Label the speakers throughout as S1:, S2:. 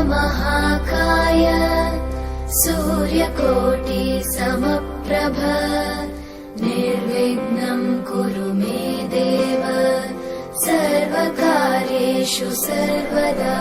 S1: महाकाय सूर्यकोटि समप्रभ निर्विघ्नं कुरु मे देव सर्वकार्येषु सर्वदा।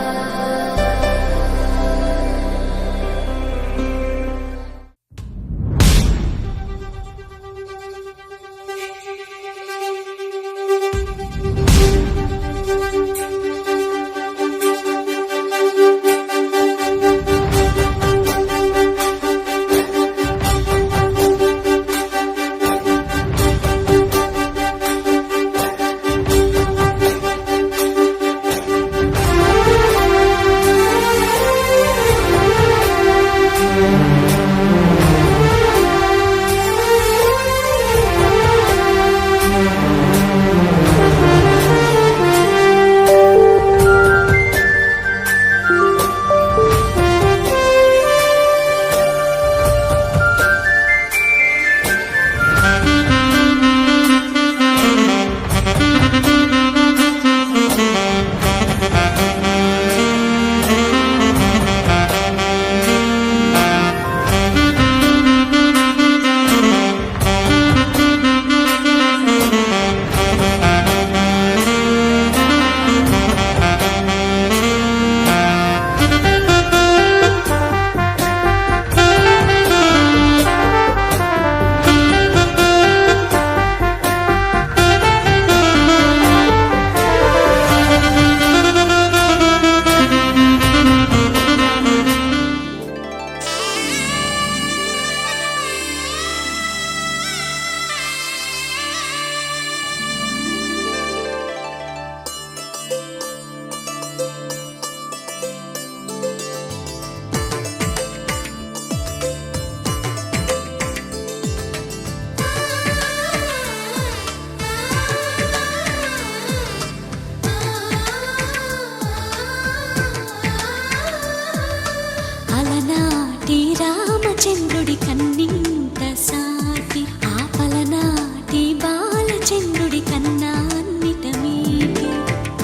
S2: చంద్రుడి కన్నింత సాటి ఆపలనాటి బాలచంద్రుడి కన్నా అన్నిట మీటి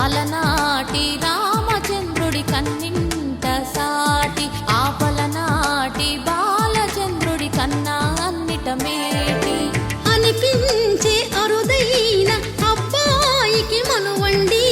S2: అలనాటి రామచంద్రుడి కన్నింత సాటి ఆపలనాటి బాలచంద్రుడి కన్నా అన్నిట మేటి అనిపించే అరుదైన అబ్బాయికి మనువండి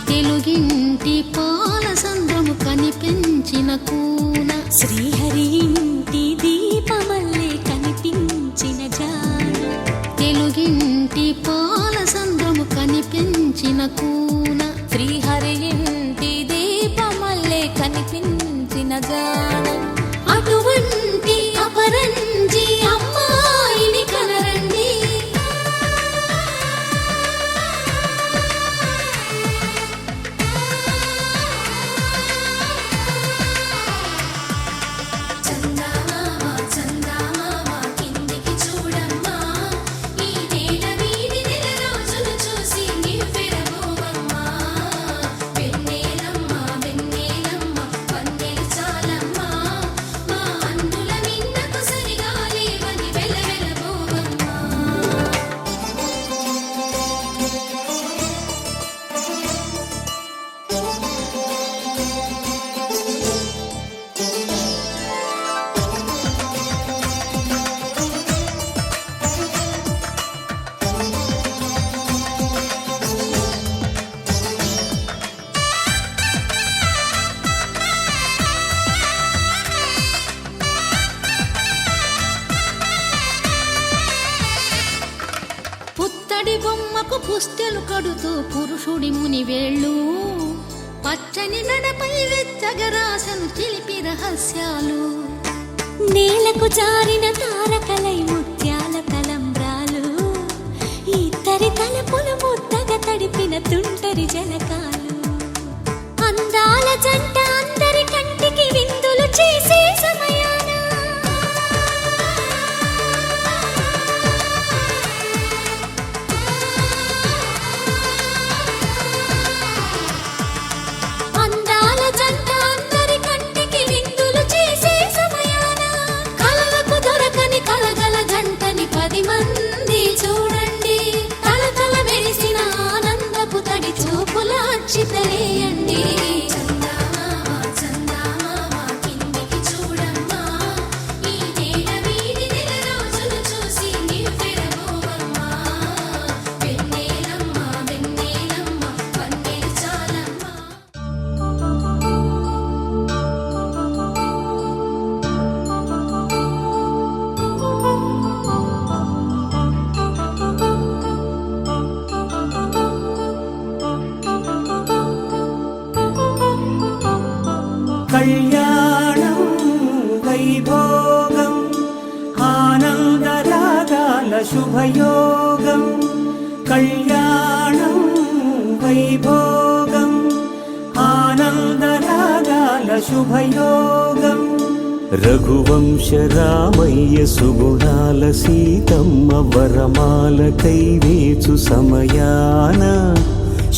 S2: తెలుగింటి పాలసంద్రము కనిపించిన కూన శ్రీహరి ఇంటి దీపమల్లే కనిపించిన జాన తెలుగింటి పాలసంద్రము కనిపించిన కూన శ్రీహరి ఇంటి దీపమల్లే కనిపించిన జాన అటువంటి అపరంజి అమ్మాయిని కనరండి బొమ్మకు పుస్తెలు కడుతూ పురుషుడి ముని వేళ్ళు పచ్చని నడపై వెచ్చగరాసను చిలిపి రహస్యాలు నేలకు జారిన తారకలై ముత్యాల తలంబ్రాలు ఇద్దరి తలపులు ముద్దగా తడిపిన తుంటరి జలకాలు అందాల జంట అందరి కంటికి విందులు చేసే సమయాన
S3: శుభయోగం కళ్యాణం వైభోగం ఆనందరాగాల శుభయోగం రఘువంశ రామయ్య సుగుణాల సీతమ్మ వరమాల కైవేచు సమయాన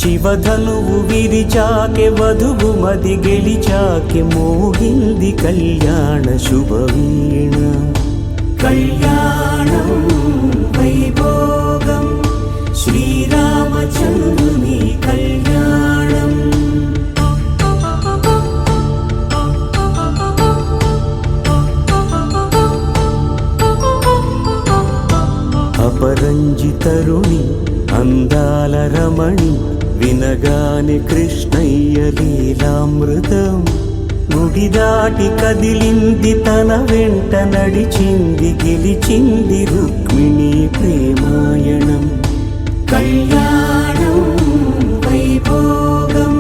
S3: శివధనువు విరిచాకె వధువు మది గెలిచాకె మోగింది కళ్యాణ శుభవీణ కళ్యాణం వైభోగం శ్రీరామచంద్రుని కళ్యాణం అపరంజి తరుణి అందాల రమణి వినగానే కృష్ణయ్య లీలామృతం గుడి దాటి కదిలింది తన వెంట నడిచింది గెలిచింది రుక్మిణి ప్రేమాయణం కళ్యాణం వైభోగం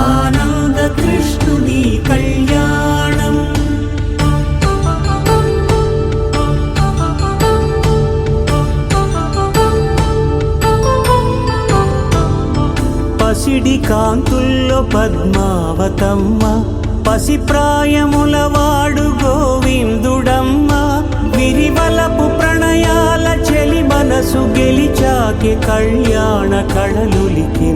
S3: ఆనంద కృష్ణుని కళ్యాణం పసిడి కాంతుల్లో పద్మావతమ్మ పసిప్రాయముల వాడు గోవిందుడమ్మ విరివలపు ప్రణయాల చెలి మనసు గెలిచాకి కళ్యాణ కళలులికినాడమ్మ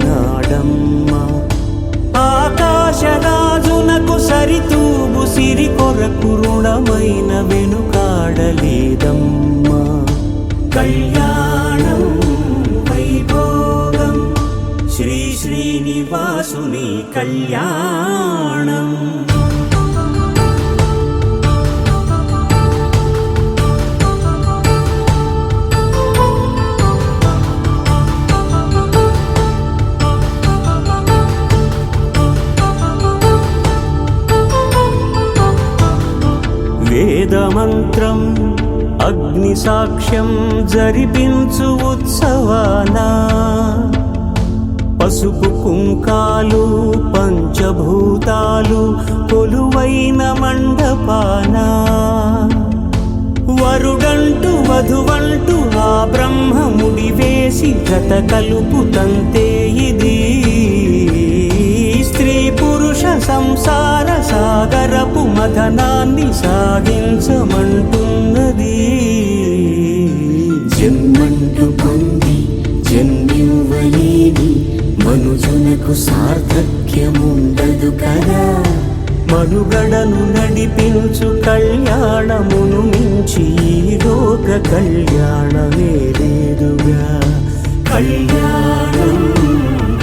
S3: ఆకాశరాజునకు సరితూగు సిరి కొరకు రుణమైన వెనుకాడలేదమ్మా కళ్యాణం వైభోగం శ్రీ శ్రీనివాసుని కళ్యాణం వేదమంత్రం అగ్ని సాక్ష్యం జరిపించు ఉత్సవానా పసుపు కుంకాలు పంచభూతాలు కొలువైన మండపాన వరుడంటూ వధువంటూ ఆ బ్రహ్మముడి వేసి జత కలుపుతంతే ఇది స్త్రీ పురుష సంసార సాగరపు మథనాన్ని సాగించమంటున్నది జన్మంటూ పొంది జన్మివ్వలేని మనుజునకు సార్థక్యముండదు కదా మనుగడను నడిపించు కళ్యాణమును మించి ఈ లోక కళ్యాణమే లేదుగా కళ్యాణం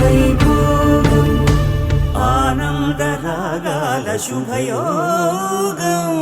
S3: వైభోగం ఆనందరాగాల శుభయోగం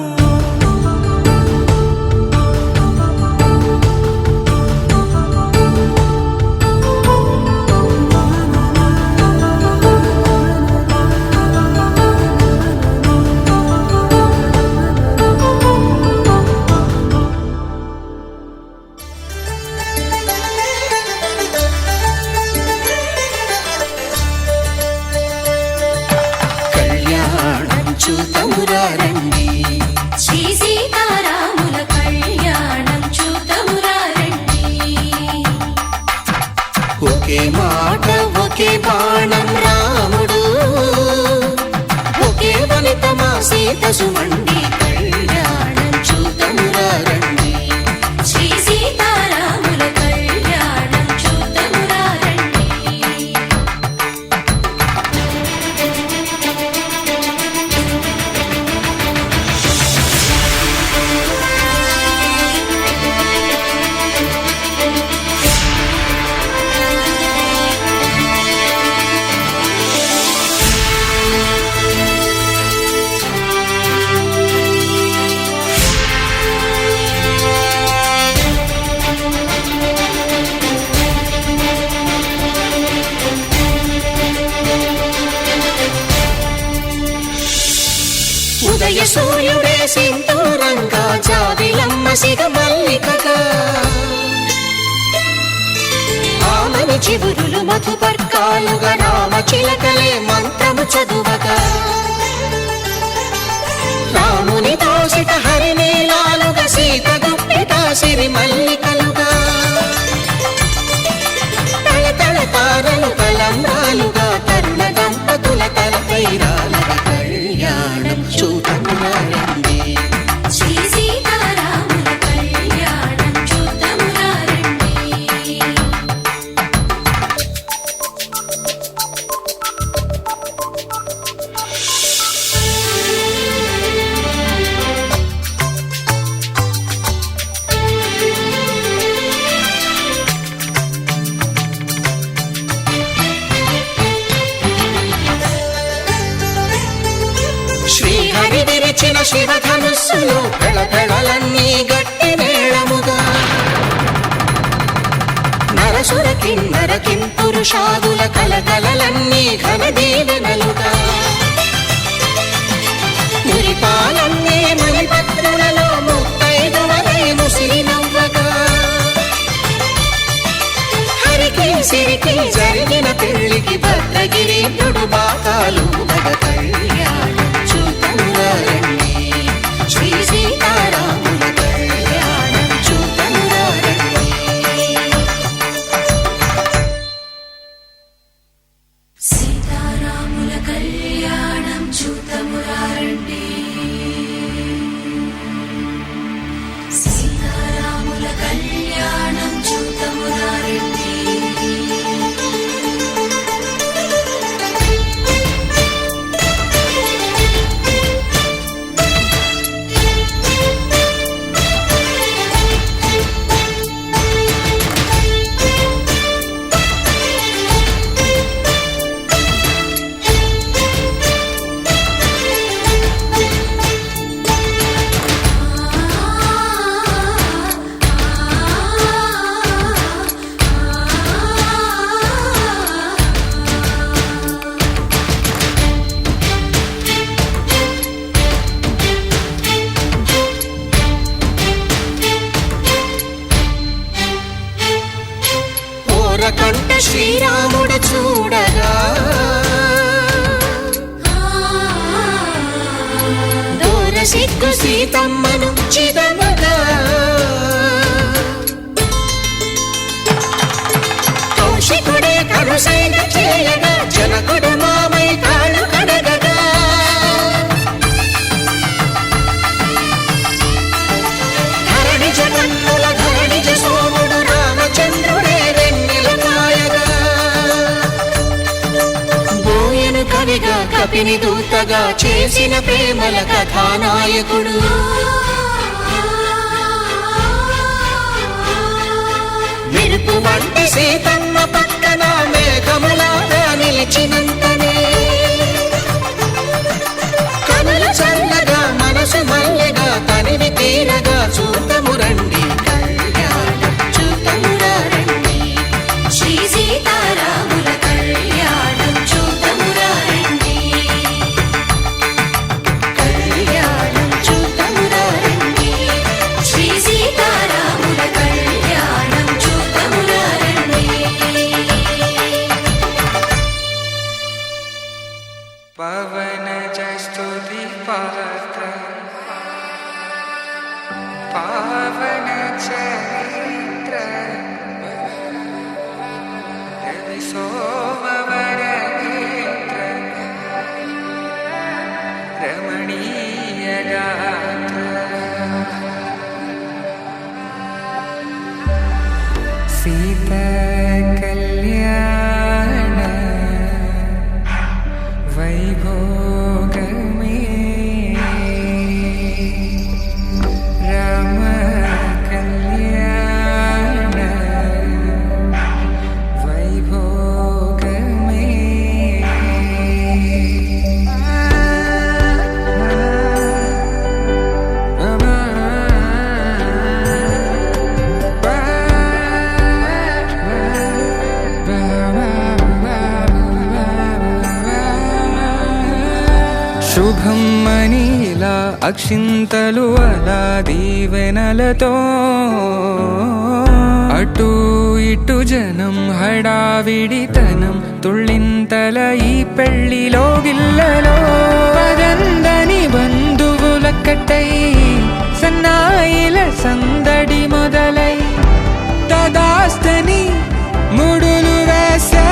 S2: చూతమురారండి శ్రీ సీతారాముల కళ్యాణం చూతమురారండి
S4: ఒకే మాట ఒకే బాణం రాముడు ఒకే వనిత మా సీత సుమండి
S2: కళ్యాణం చూతమురారండి శ్రీ సీతారాముల కళ్యాణం చూతమురారండి
S4: ఉదయ సూర్యుడే సింధూరంగా జాబిలమ్మ సిగ మల్లికగా ఆమని చివురులు మధుపర్కాలుగా రామ చిలకలే మంత్రము చదువగా రాముని దోసిట హరినీలాలుగా సీత గుప్పిట సిరి మల్లికలుగా శివధనుస్సులో పెళపెళలన్నీ గట్టి మేళముగా నరసుర కిన్నర కింపురుషాదుల కలకలలన్నీ ఘన దీవెనలుగా మురిపాలన్నీ మునిపత్రులలో ముత్తైదువలై ముసిరి నవ్వగా హరికి సిరికి జరిగిన పెళ్లికి భద్రగిరీంద్రుడు బాకాలు మగ కళ్యాణం చూతమురారండి శ్రీ సీతారాముల కళ్యాణం చూతమురారండి
S2: సీతారాముల కళ్యాణం చూతమురారండి సీతారాముల కళ్యాణం చూతమురారండి
S4: కంట శ్రీరాముడు చూడగా దూర సిగ్గు సీతమ్మను చిదమగా కౌశికుడే కరుసైన చేయగా జనకుడు మామై కాళ్ళు కడగగా ధరణి జగన్నుల ధరణిజ సోముడు రామచంద్రుడే కవిగా కపిని దూతగా చేసిన ప్రేమల కథానాయకుడు మెరుపు వంటి సీతమ్మ పక్కన మేఘములాగా నిలిచినంతనే కనులు చల్లగా మనసు మల్లెగా తనివి తీరగా చూతమురండి కళ్యాణం చూతమురారండి
S2: శ్రీ సీతారాముల కళ్యాణం చూతమురారండి కళ్యాణం చూతమురారండి శ్రీ సీతారాముల కళ్యాణం చూతమురారండి
S5: పవన జస్తుతి పాత్ర పావన చరిత్ర రవి సోమవర నేత్ర రమణీయ గాత్ర సీత కళ్యాణ వైభోగమే రామ కళ్యాణ వైభోగమే శుభం మనీలా అక్షింతలు అలా దీవెనలతో అటు ఇటు జనం హడావిడితనం తుళ్ళింతల ఈ పెళ్లిలో గిల్లలో పదందని బంధువులక్కటై సన్నాయిల సందడి మొదలై తదాస్తని ముడులు వేసా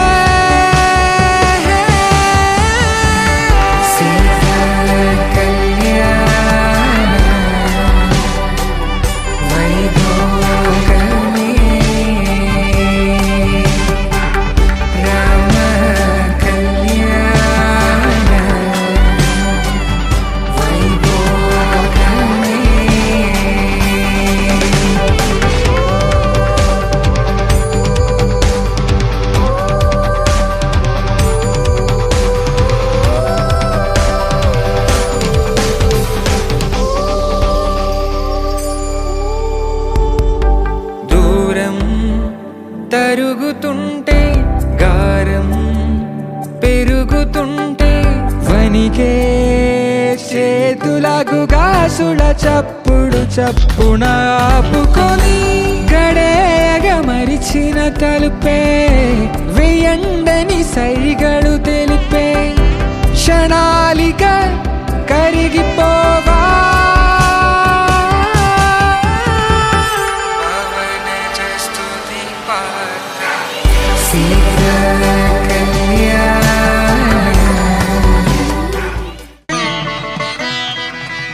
S5: కరుగుతుంటే గారం పెరుగుతుంటే వనికే చేతులకు గాసుల చప్పుడు చప్పున ఆపుకొని గడేయగ మరిచిన తలుపే వెయ్యండని సైగడు తెలిపే క్షణాలిక కరిగిపోవా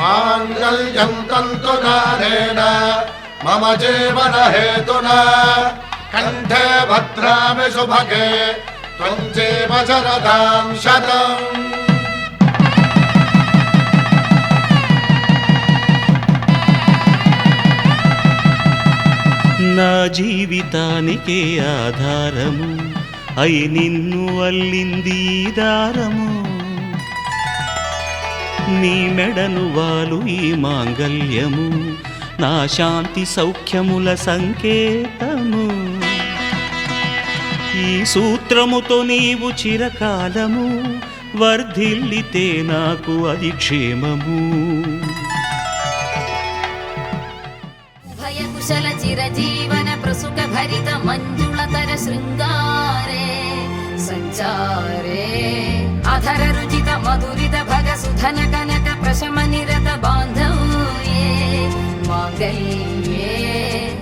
S6: మాంగళ్యం తంతునానేన మమ జీవన హేతునా కంఠే భద్రామి శుభగే త్వం జీవ శరదాం శతం.
S3: నా జీవితానికే ఆధారము అయి నిన్ను అల్లింది ఈ దారము నీ మెడను వాలు ఈ మాంగల్యము నా శాంతి సౌఖ్యముల సంకేతము ఈ సూత్రముతో నీవు చిరకాలము వర్ధిల్లితే నాకు అది క్షేమము.
S2: భయకుశల చిరజీవన ప్రసుక భరిత మంజుళతర శృంగారే సంచారే అధర రుచిత మధురిత భగ సుధన కనక ప్రశమ నిరత బాంధవ్యే మాంగళ్యే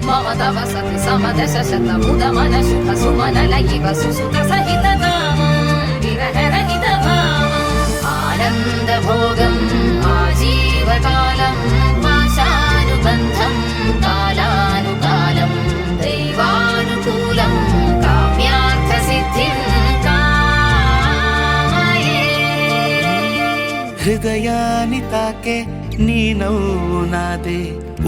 S2: మమ తవ సతి సమదశ శతముద మన శుభ సుమన లయివ సుసుత సహిత విరహ రహిత భావం ఆనంద భోగం ఆజీవకాలం పాశానుబంధం కాలానుకాలం దైవానుకూలం కామ్యార్థ సిద్ధిం
S4: హృదయాన్ని తాకే నీ నవ్వు నాదే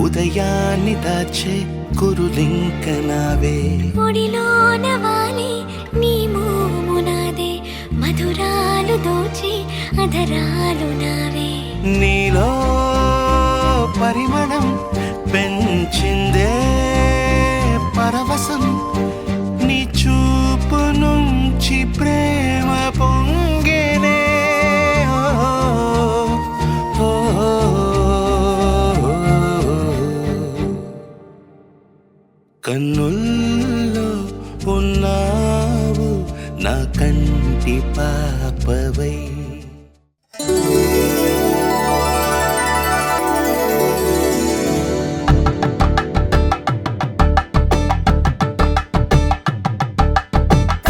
S4: ఉదయాన్ని దాచే కురులింక నావే
S7: పొడిలోన వాలి నీ మోము నాదే మధురాలు దోచి అధరాలు నావే
S4: నీలో పరిమళం పెంచిందే పరవశం నీ చూపు నుంచి ప్రేమ పొంగేనే కన్నుల్లో ఉన్నావు నా కంటి పాపవై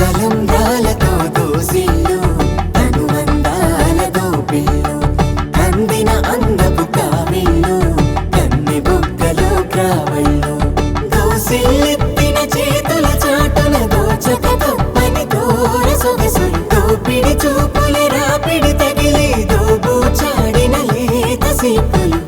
S3: కలంబ్రాలతో దోసిల్లు అనుబంధాలతో పిల్లు అందిన అందపు కావిల్లు కన్నె బుగ్గలో క్రావళ్ళు దోసిల్లెత్తిన చేతుల చాటున దోచక తప్పని దూర సొగసులు దోపిడి చూపుల రాపిడి తగిలి దోబూచాడిన లేత సీపులు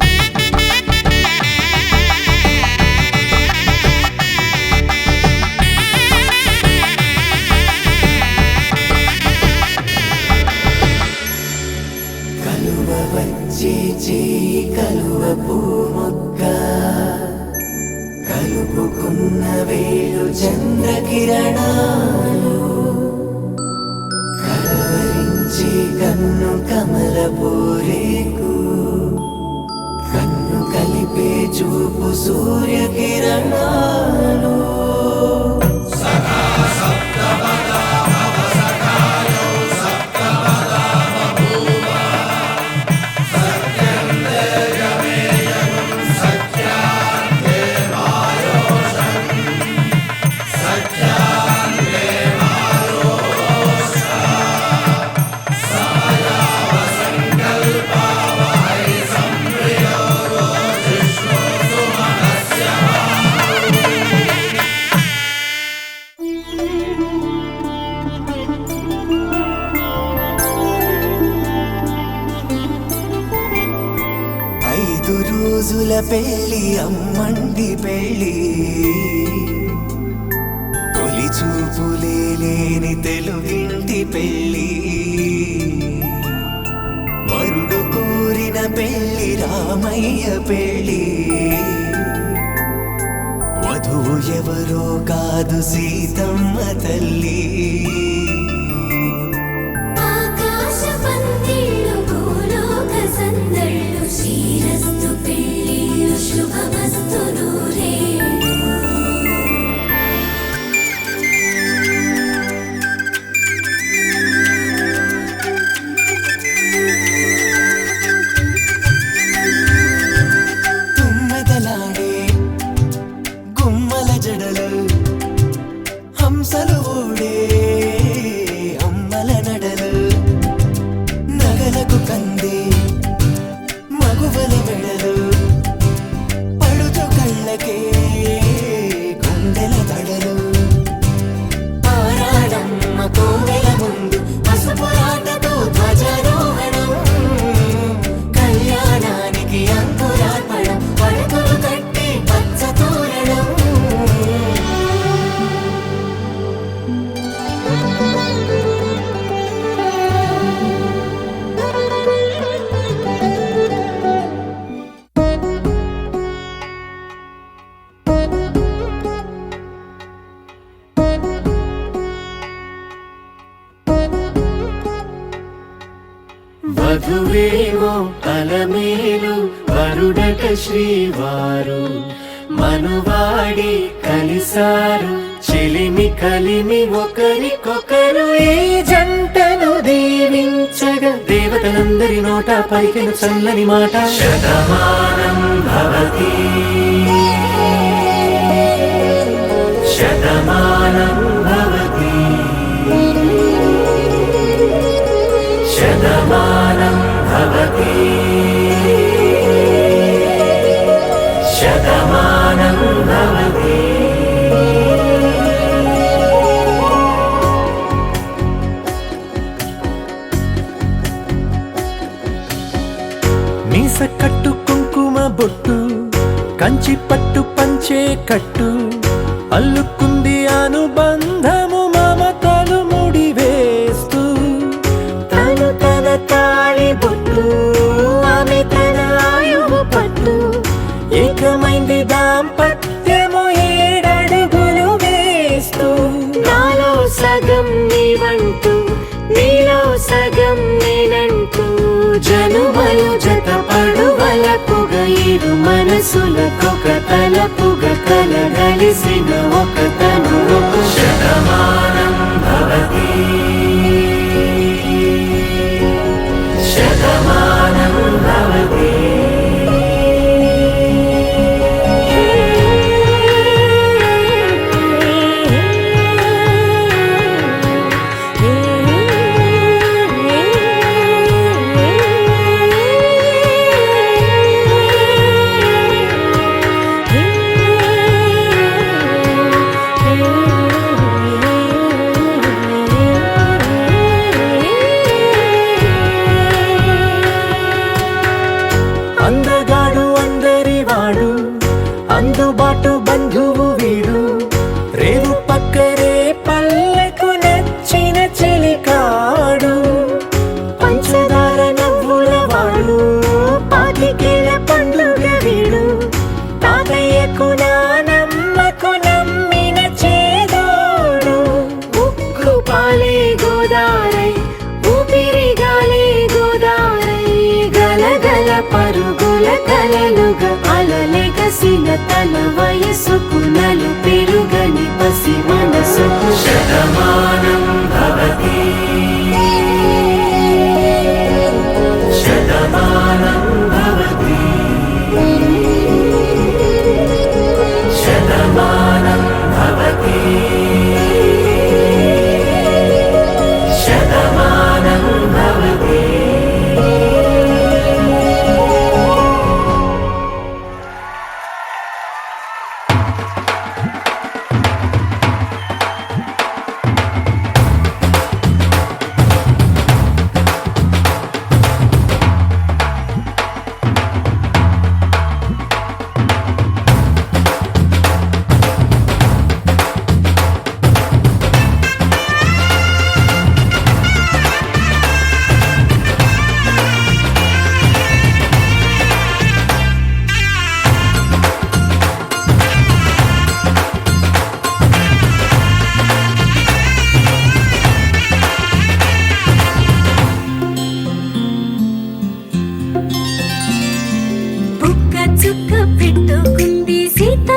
S3: కలువ వచ్చే చేయి కలువ పూమొక్క కలుపుకున్న వేలు చంద్రకిరణాలు కలవరించి కన్ను కమల పూరేకు కన్ను కలిపే చూపు సూర్యకిరణాలు రోజుల పెళ్ళి అమ్మండి పెళ్ళి తొలి చూపులే లేని తెలుగింటి పెళ్ళి వరుడు కోరిన పెళ్ళి రామయ్య పెళ్ళి వధువు ఎవరో కాదు సీతమ్మ తల్లి.
S1: ఆకాశ పందిళ్ళు భూలోక సందళ్ళు శ్రీరస్తు పెళ్ళిళ్ళు శుభమస్తు నూరేళ్ళు.
S3: తుమ్మెదలాడే గుమ్మల జడలు హంసలు ఊడే అమ్మల నడలు నగలకు కంది మగువల మెడలు పడుచు కళ్ళకే గుండెల తడలు ఆరాడమ్మ కోవెల ముందు పసుపురాటతో ధ్వజారోహణం కళ్యాణానికి అంకురార్పణం పడకలు కట్టి పచ్చ తోరణం.
S8: వధువేమో అలమేలు వరుడట శ్రీవారు మనువాడి కలిసారు చెలిమి కలిమి ఒకరికొకరు ఈ జంటను దీవించగా దేవతలందరి నోట పలికిన చల్లని మాట శతమానం భవతి శతమానం భవతి శతమానం భవతి శతమానం భవతి. మీస కట్టు కుంకుమ బొట్టు కంచి పట్టు పంచే కట్టు అల్లుకుంది అనుబంధము మమతలు ముడివేస్తూ తను తన తాళి బొట్టు ఆమె తన ఆయువు పట్టు ఏకమైంది దాంపత్యము 7 అడుగులు వేస్తూ నాలో సగం నీవంటూ నీలో సగం నేనంటూ జనుమలు జత పడువలపుగ ఇరు మనసులకొక తలపుగ కలగలిసిన ఒక తను శతమానం భవతి శతమానం భవతి. అందగాడు అందరి వాడు అందుబాటు బంధువు వీడు రేవు పక్కరే పల్లెకు నచ్చిన చెలికాడు పంచదార నవ్వుల వాడు పాతికేల పండుగ వీడు తాతయ్యకు నానమ్మకు నమ్మిన చేదోడు ఉక్కు పాలే గోదారై ఊపిరిగాలే గోదారై గలగల పరుగుల కలలుగా అలలెగసిన తన వయసుకు నలు పెరుగని పసి మనసుకు శతమానం భవతి శతమానం భవతి శతమానం భవతి శతమానం భవతి.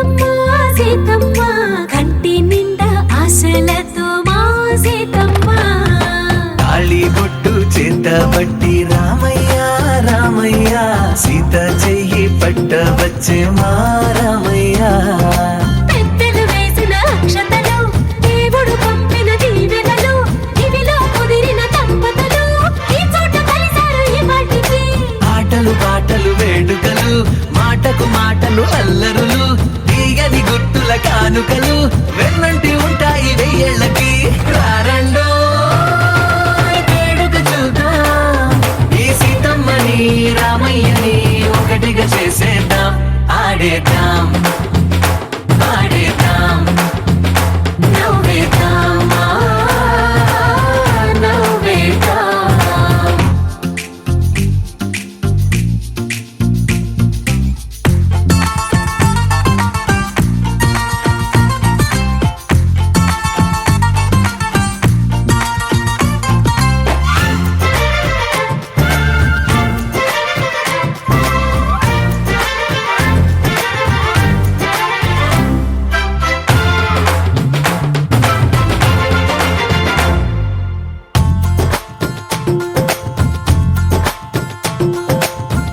S7: సీతమ్మ సీతమ్మ కంటి నిండా ఆశలతో మా సీతమ్మ
S8: తాళి బొట్టు చేత బట్టి రామయ్య రామయ్య సీత చెయ్యి పట్ట వచ్చే మా రామయ్య
S7: పెద్దలు వేసిన అక్షతలు దేవుడు పంపిన దీవెనలు ఇవిలో కుదిరిన దంపతులు ఈ చోట కలిశారు ఈ వాటికి
S8: ఆటలు పాటలు వేడుకలు మాటకు మాటలు అల్లరులు తీయని గుర్తుల కానుకలు వెన్నంటి ఉంటాయి వెయ్యేళ్ళకి రారండో వేడుక చూద్దాం ఈ సీతమ్మని రామయ్యని ఒకటిగా చేసేద్దాం ఆడేద్దాం ఆడేద్దాం
S7: నవ్వేద్దాం నవ్వేద్దాం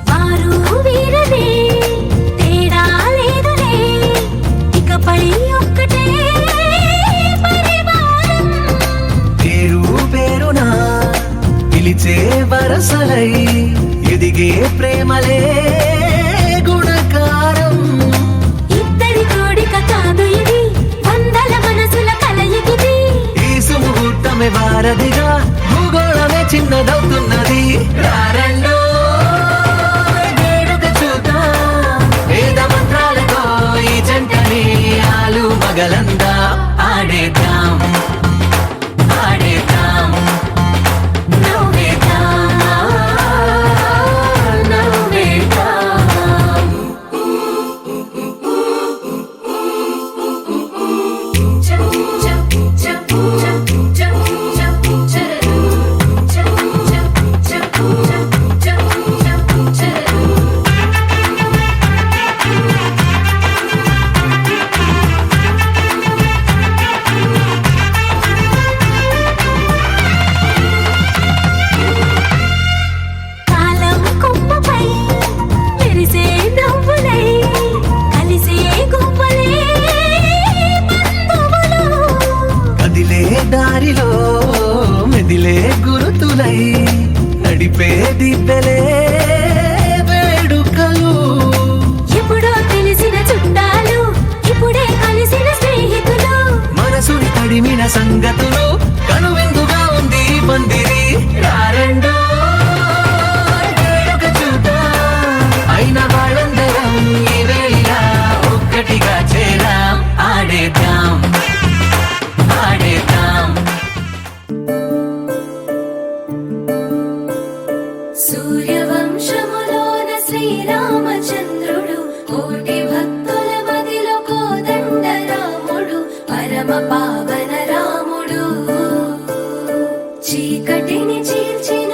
S7: వారు వీరనే తేడా లేదులే ఇకపై ఒక్కటే పరివారం
S8: పేరు పేరునా పిలిచే వరసలై ఎదిగే ప్రేమలే గుణకారం
S7: ఇద్దరి కోడిక కాదు ఇది వందల మనసుల కలయికిది
S8: ఈ సుముహూర్తమే వారధిగా భూగోళమే చిన్నదవుతున్నది రారండో వేడుక చూద్దాం వేద మంత్రాలతో ఈ జంటని ఆలు మగలందా ఆడేద్దాం ఆడేద్దాం
S7: నవ్వేద్దాం నవ్వేద్దాం కాలం కొమ్మపై మెరిసే నవ్వులై కలిసే గువ్వలే బంధువులు
S8: కదిలే దారిలో మెదిలే గురుతులై నడిపే దిబ్బెలే వేడుకలు
S7: ఎప్పుడో తెలిసిన చుట్టాలు ఇప్పుడే కలిసిన స్నేహితులు
S8: మనసుని తడిమిన సంగతులు కనువిందుగా ఉంది ఈ పందిరి రారండో వేడుక చూద్దాం అయిన వాళ్ళందరం ఈ వేళ ఒక్కటిగా చేరాం ఆడేద్దాం ఆడేద్దాం
S1: సూర్యవంశములోన శ్రీరామచంద్రుడు కోటి భక్తుల మదిలో కోదండ రాముడు పరమ పావన రాముడు చీకటిని చీల్చిన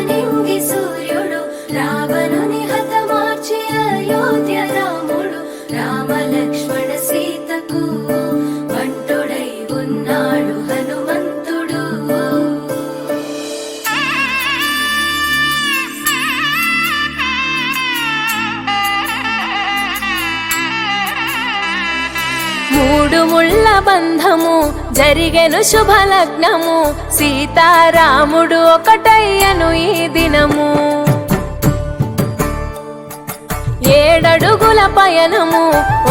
S1: నింగి సూర్యుడు రావణుని హతమార్చి అయోధ్య రాముడు రామ లక్ష్మణ సీతకు వంటుడై ఉన్నాడు హనుమంతుడు
S9: మూడు ముళ్ళ బంధము జరిగెను శుభలగ్నము సీతారాముడు ఒకటయ్యను ఈ దినము ఏడడుగుల పయనము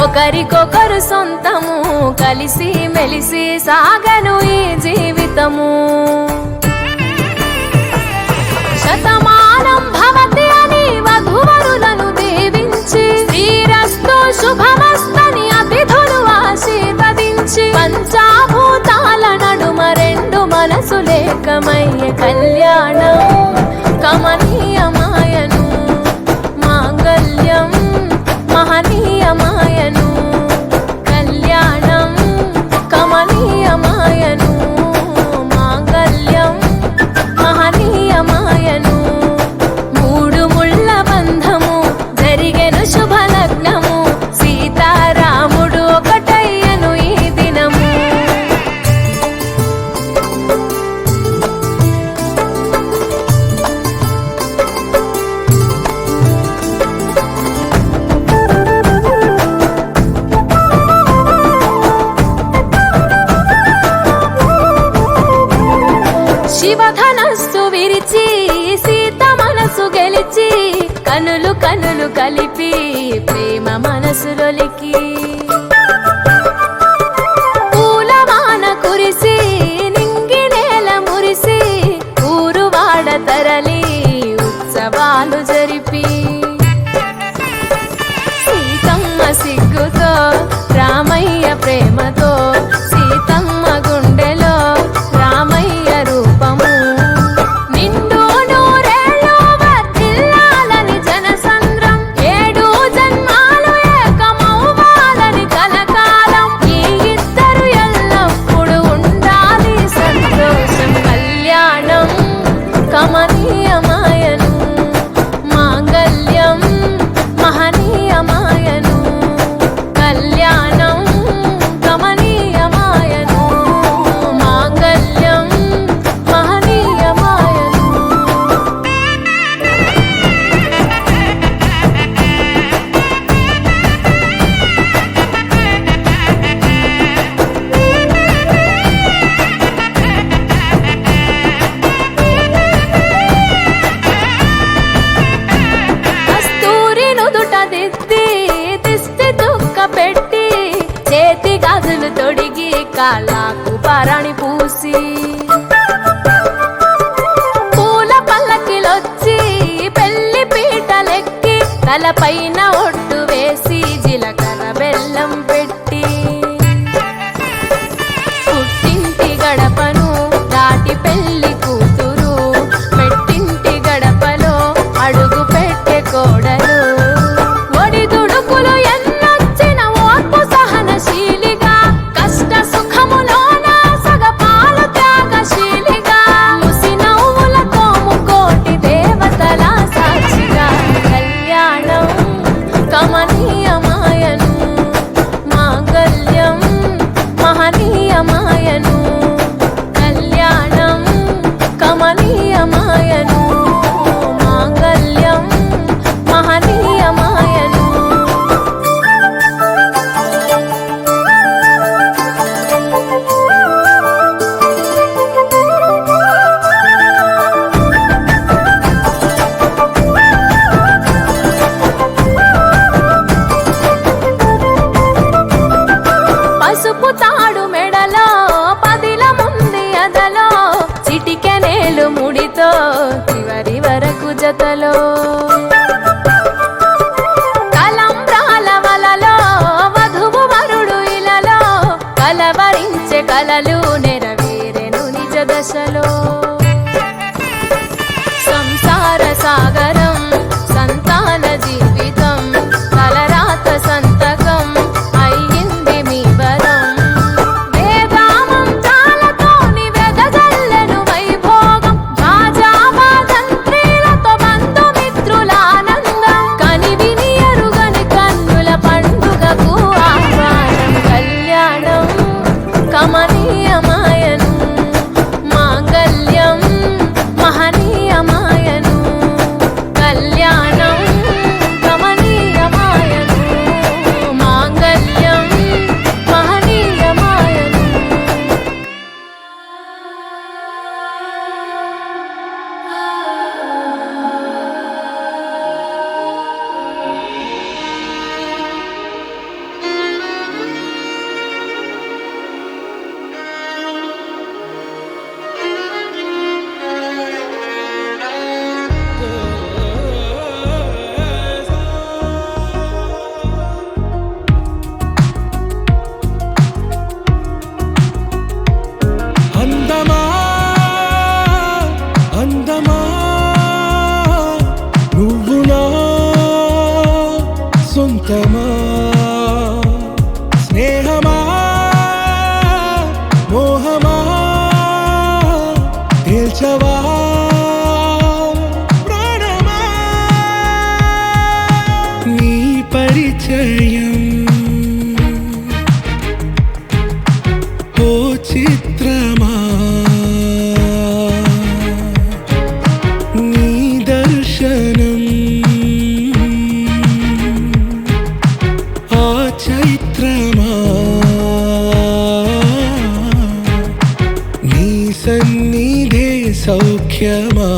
S9: ఒకరికొకరు సొంతము కలిసి మెలిసి సాగను ఈ జీవితము శతమానం భవతి అని వధువరులను దీవించి శ్రీరస్తు శుభమస్తని అతిథులు ఆశీర్వదించి పంచాభూతాల నడుమ రెండు మనసులేకమయ్యే కళ్యాణం కమనీయమాయను మాంగళ్యం మహనీయమాయను కళ్యాణం కమనీయమాయను మాంగళ్యం మహనీయమాయను మూడు ముళ్ళ బంధము జరిగెను శుభలగ్నము సీతారాము శివధనస్సు విరిచి సీత మనసు గెలిచి కనులు కనులు కలిపి ప్రేమ మనసులొలికి పూలవాన కురిసి నింగి నేల మురిసి ఊరు వాడ తరలి ఉత్సవాలు జరిపి సీతమ్మ సిగ్గుతో రామయ్య ప్రేమతో సీతమ్మ గుండెలో రామయ్య రూపము నిండు నూరేళ్ళు వర్ధిల్లాలని జనసంద్రం 7 జన్మాలు ఏకమవ్వాలని కలకాలం ఈ ఇద్దరు ఎల్లప్పుడు ఉండాలి సంతోషం కళ్యాణం కమనీయమాయను మాంగళ్యం మహనీయమాయను కళ్యాణం కమనీయమాయను మాంగళ్యం మహనీయమాయను కస్తూరి నుదుట దిద్ది దిష్టి దుక్క పెట్టి చేతి గాజులు తొడిగి కాళ్ళకు పరణి పూసి పూల పల్లకిలొచ్చి పెళ్లి పీటలెక్కి తలపైన ఒట్టు వేసి జీలకర్ర బెల్లం పెట్టి పుట్టింటి గడపను దాటి పెళ్లి కూతురు పెట్టింటి గడపలో అడుగు పెట్టే కోడలు ఒడిదుడుకులు ఎన్నొచ్చిన ఓర్పు సహనశీలిగా కష్ట సుఖములోన సగపాలు త్యాగశీలిగా ముసి నవ్వులతో ముకోటి దేవతల సాక్షిగా కళ్యాణం కమనీయమాయను మాంగళ్యం మహనీయమాయను కళ్యాణం కమనీయమాయను మాంగళ్యం మహనీయమాయను పసుపు తాడు మెడలో పదిల ముంది అదలో చిటికెనేలు ముడితో చివరి వరకు జతలో కలంబ్రాల వలలో వధువు వరుడు ఇలలో కలవరించే కలలు నెరవేరెను నిజ దశలో సంసార సాగరం సంతాన జీవితం తలరాత సంతకం అయ్యింది మీ వరం వేదామంత్రాలతోని వెదజల్లెను వైభోగం రాజావాదంత్రీలతో బంధుమిత్రుల ఆనందం కనివిని ఎరుగని కన్నుల పండుగకు ఆహ్వానం కళ్యాణం కమనీయమాయను మాంగళ్యం
S4: ముఖ్యమా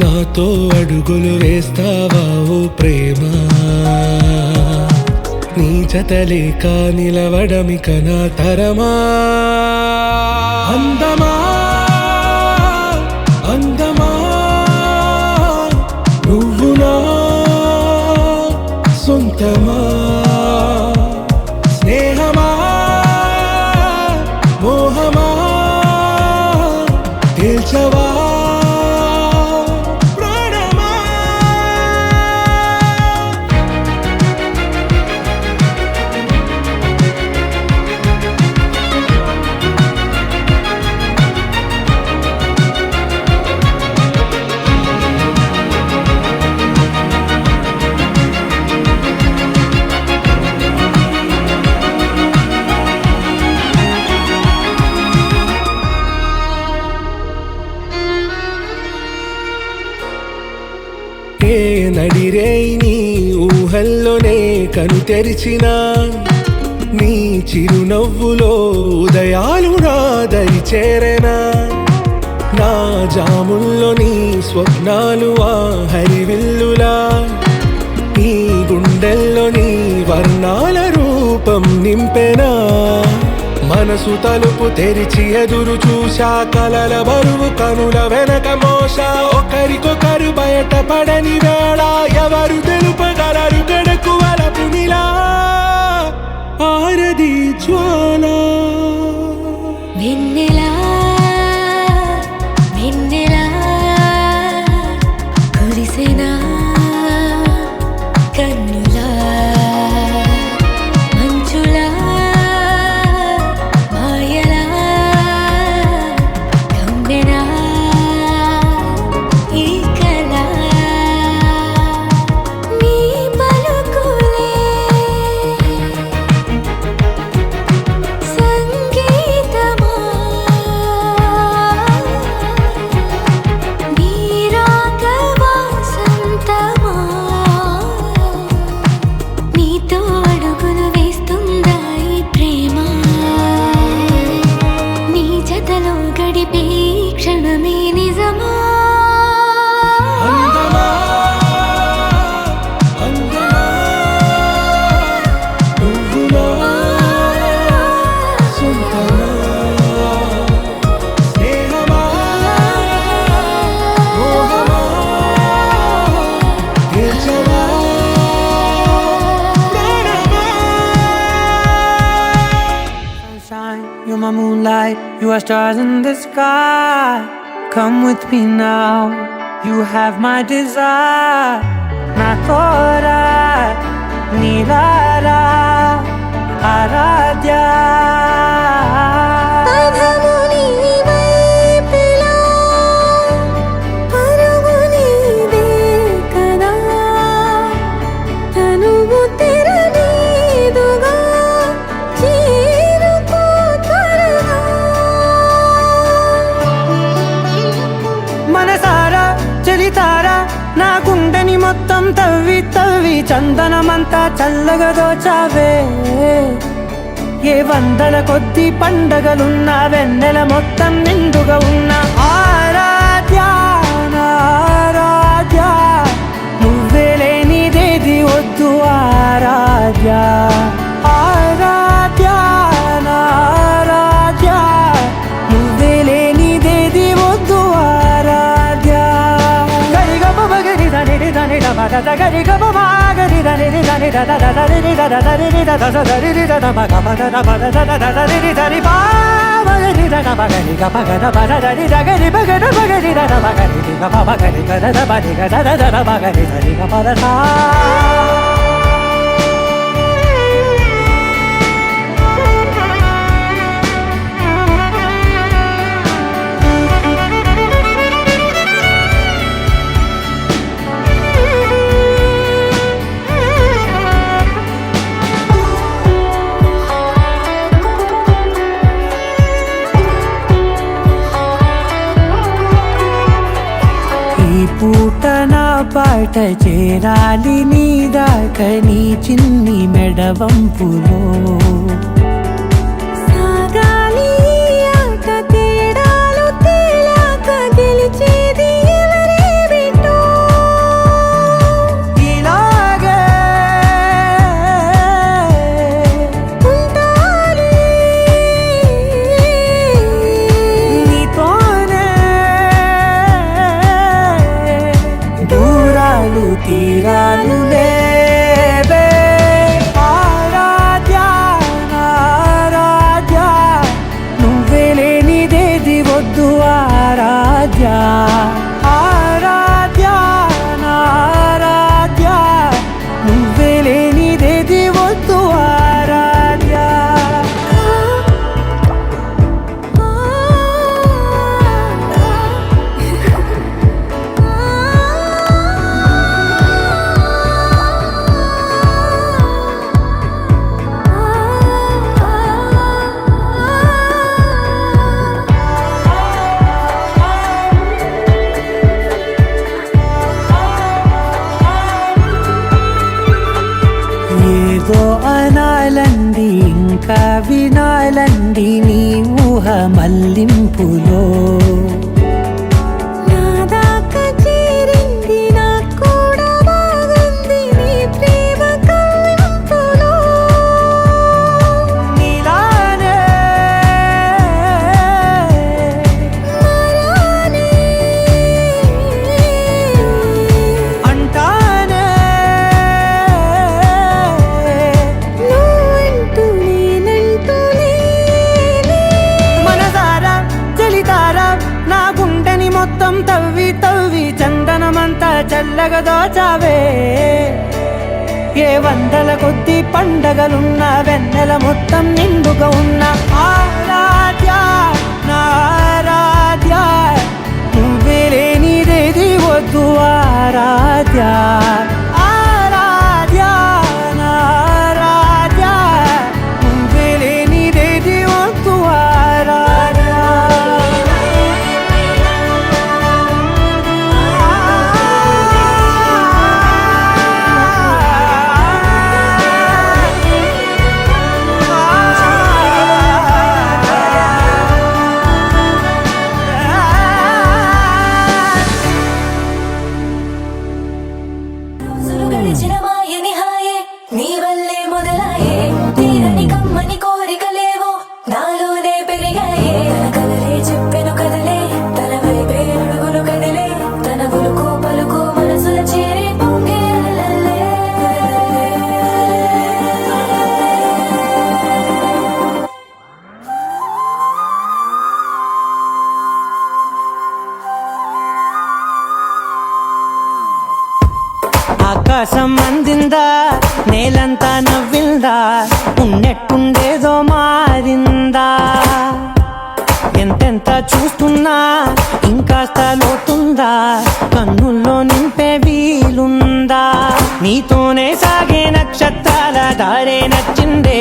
S4: నాతో అడుగులు వేస్తావా ఓ ప్రేమ నీ జతలేక నిలవడమిక నా తరమా అందమా అందమా నువ్వు నా సొంతమా స్నేహమా మోహమా తేల్చవా ప్రాణమా నడిరే నీ ఊహల్లోనే కను తెరిచిన నీ చిరునవ్వులో ఉదయాలు నా దరి చేరెనా నా జాముల్లో నీ స్వప్నాలు ఆ హరివిల్లులా ఈ గుండెల్లో నీ వర్ణాల రూపం నింపెనా మనసు తలుపు తెరిచి ఎదురు చూశా కలల బరువు కనుల వెనక మోసా ఒకరికొకరు బయట పడని వేళ ఎవరు తెలుపగలరు గడకు వలపునిలా ఆరది జ్వాల
S7: వెన్నెలా వెన్నెలా కురిసెనా కన్నులా మంచులా మాయలా కమ్మెనా ఈ కళ నీ పలుకులే సంగీతమా నీ రాగవా సంతమా నీతో అడుగులు వేస్తుందా ఈ ప్రేమ నీ జతలో గడిపే ఈ క్షణమే నిజమా
S4: అందమా అందమా నువ్వు నా సొంతమా స్నేహమా మోహమా తేల్చవా ప్రాణమా
S5: Sunshine, you're my moonlight, you are stars in the sky. Come with me now, you have my desire. Na kora, nilara, aradya.
S7: పదము నీ వైపులా పరుగు నీదే కదా తనువు తెర నీదుగా చేరుకో త్వరగా
S5: మనసారా చలితారా నా గుండెని మొత్తం తవ్వి తవ్వి చందనమంతా చల్లగా దోచావే ఏ వందల కొద్ది పండగలున్నా వెన్నెల మొత్తం నిండుగా ఉన్న ఆరాధ్య నా ఆరాధ్య నువ్వే లేనిదేది వద్దు ఆరాధ్య ఆరాధ్య నా ఆరాధ్య నువ్వే లేనిదేది వద్దు ఆరాధ్య గరిగ బగరి దని దని దమగ గరిగ బగరి దని దని దద దరి దద దరి దద దరి దద మగ మగ దద దద దరి దరి బా మగరి దద మగరి గ మగ దద దరి దగరి బగరి బగరి దద మగరి గ మగరి గ దద బరి గ దద దద మగరి దరి గ పద సా పూట నా పాట చేరాలి నీ దాకా నీ చిన్ని మెడవంపులో
S7: సాగాలి ఆట తేడాలు
S5: వినాలండి నీ ఊహ మల్లింపులో
S7: నాదాకా చేరింది నాకు కూడా బాగుంది నీ ప్రేమ కవ్వింపులో
S5: నీలానే
S7: మరానే
S5: అంటానే
S7: నువ్వంటూ నేనంటూ లేనే
S5: మనసారా చలితారా నా గుండెని మొత్తం తవ్వి తవ్వి చందనమంతా చల్లగా దోచావే ఏ వందల కొద్ది పండగలున్న వెన్నెల మొత్తం నిండుగా ఉన్న ఆరాధ్య నా ఆరాధ్య నువ్వే లేనిదేది వద్దు ఆరాధ్య ఆరాధ్య నా ఆరాధ్య నువ్వే లేనిదేది వద్దు
S1: రోజులు గడిచిన మాయని హాయే నీ వల్లే మొదలాయే తీరని కమ్మని కోరికలేవో నాలోనే పెరిగాయే తన కదలే చెప్పెను కదలే తన వైపే అడుగులు కదిలే తన గులుకు పలుకు మనసుల చేరి పొంగేలల్లే
S5: ఆకాశం అందిందా నేలంతా నవ్విందా ఉన్నట్టుండేదో మారిందా ఎంతెంత చూస్తున్నా ఇంకాస్త లోతుందా కన్నుల్లో నింపే వీలుందా నీతోనే సాగే నక్షత్రాల దారే నచ్చిందే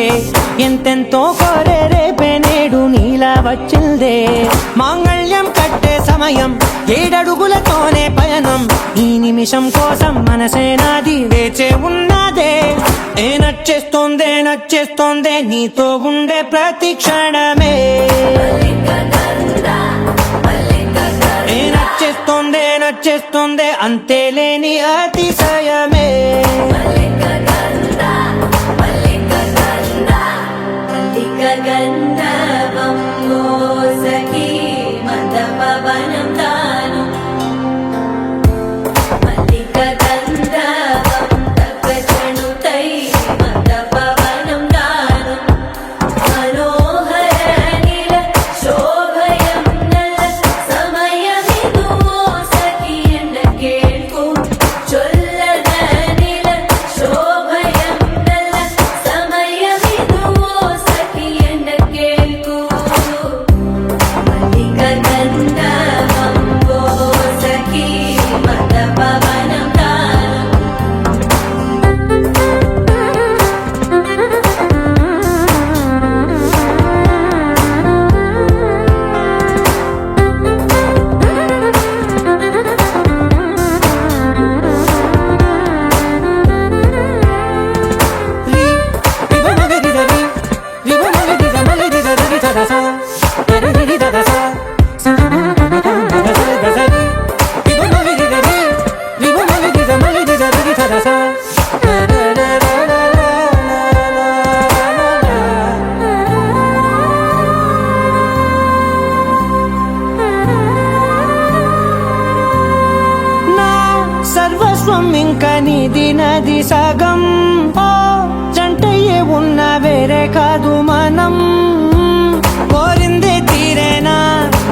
S5: ఎంతెంతో కోరే రేపే నేడు నీలా వచ్చిందే మాంగళ్యం కట్టే సమయం ఏడడుగులతోనే పయనం ఈ నిమిషం కోసం మనసే నాది వేచే ఉన్నదే ఏ నచ్చేస్తోందే నచ్చేస్తోందే నీతో ఉండే ప్రతి క్షణమే ఏ నచ్చేస్తోందే నచ్చేస్తోందే అంతేలేని అతిశయమే
S1: గంధర్వం మోసకి మందపవనం తాను మల్లిక గంధర్వం తగ్గచణుతై మందపవనం తాను మనోహర నీల శోభయం నల్ల సమయమిదు మోసకి ఎండ కేಳ್కు చొల్లద నీల శోభయం నల్ల సమయమిదు మోసకి ఎండ కేಳ್కు మల్లిక గంధర్వం మోసకి మందపవనం తాను
S5: నా సర్వస్వం ఇంకా నీది నది సగం ఓ జంటయ్యే ఉన్న వేరే కాదు మనం కోరిందే తీరేనా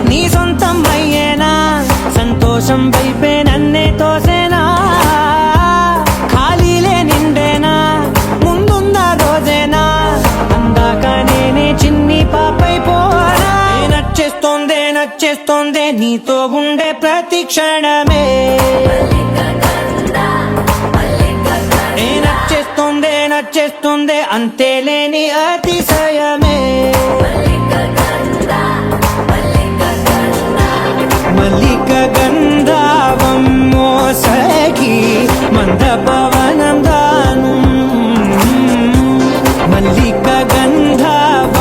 S5: నీ సొంతం అయ్యేనా సంతోషం వైపే నన్నే తోసేనా ఖాళీలే నిండేనా ముందున్న రోజేనా అందాక నేనే చిన్ని పాపై పోనా ఏ నచ్చేస్తోందే నచ్చేస్తోందే నీతో ఉండే ప్రతి క్షణమే ఏ నచ్చేస్తోందే నచ్చేస్తోందే అంతేలేని అతిశయమే మల్లిక గంధావం మోసకి మందపవనం దాను మల్లిక గంధావం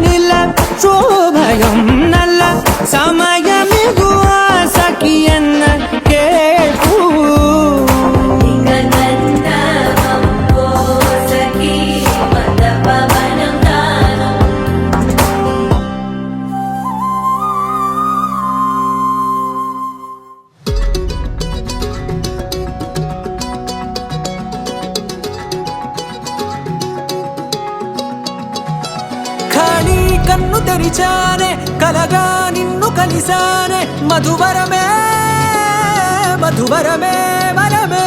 S5: ನಿಲ್ಲ ಶೋಭಯಂ ನಲ್ಲ ಸಮಯಮಿಗುವ ಸಖಿಯನ್ನ ಕೇಳು ఖాళీ కన్ను తెరిచానే కలగా నిన్ను కలిసానే మధువరమే మధువరమే వరమే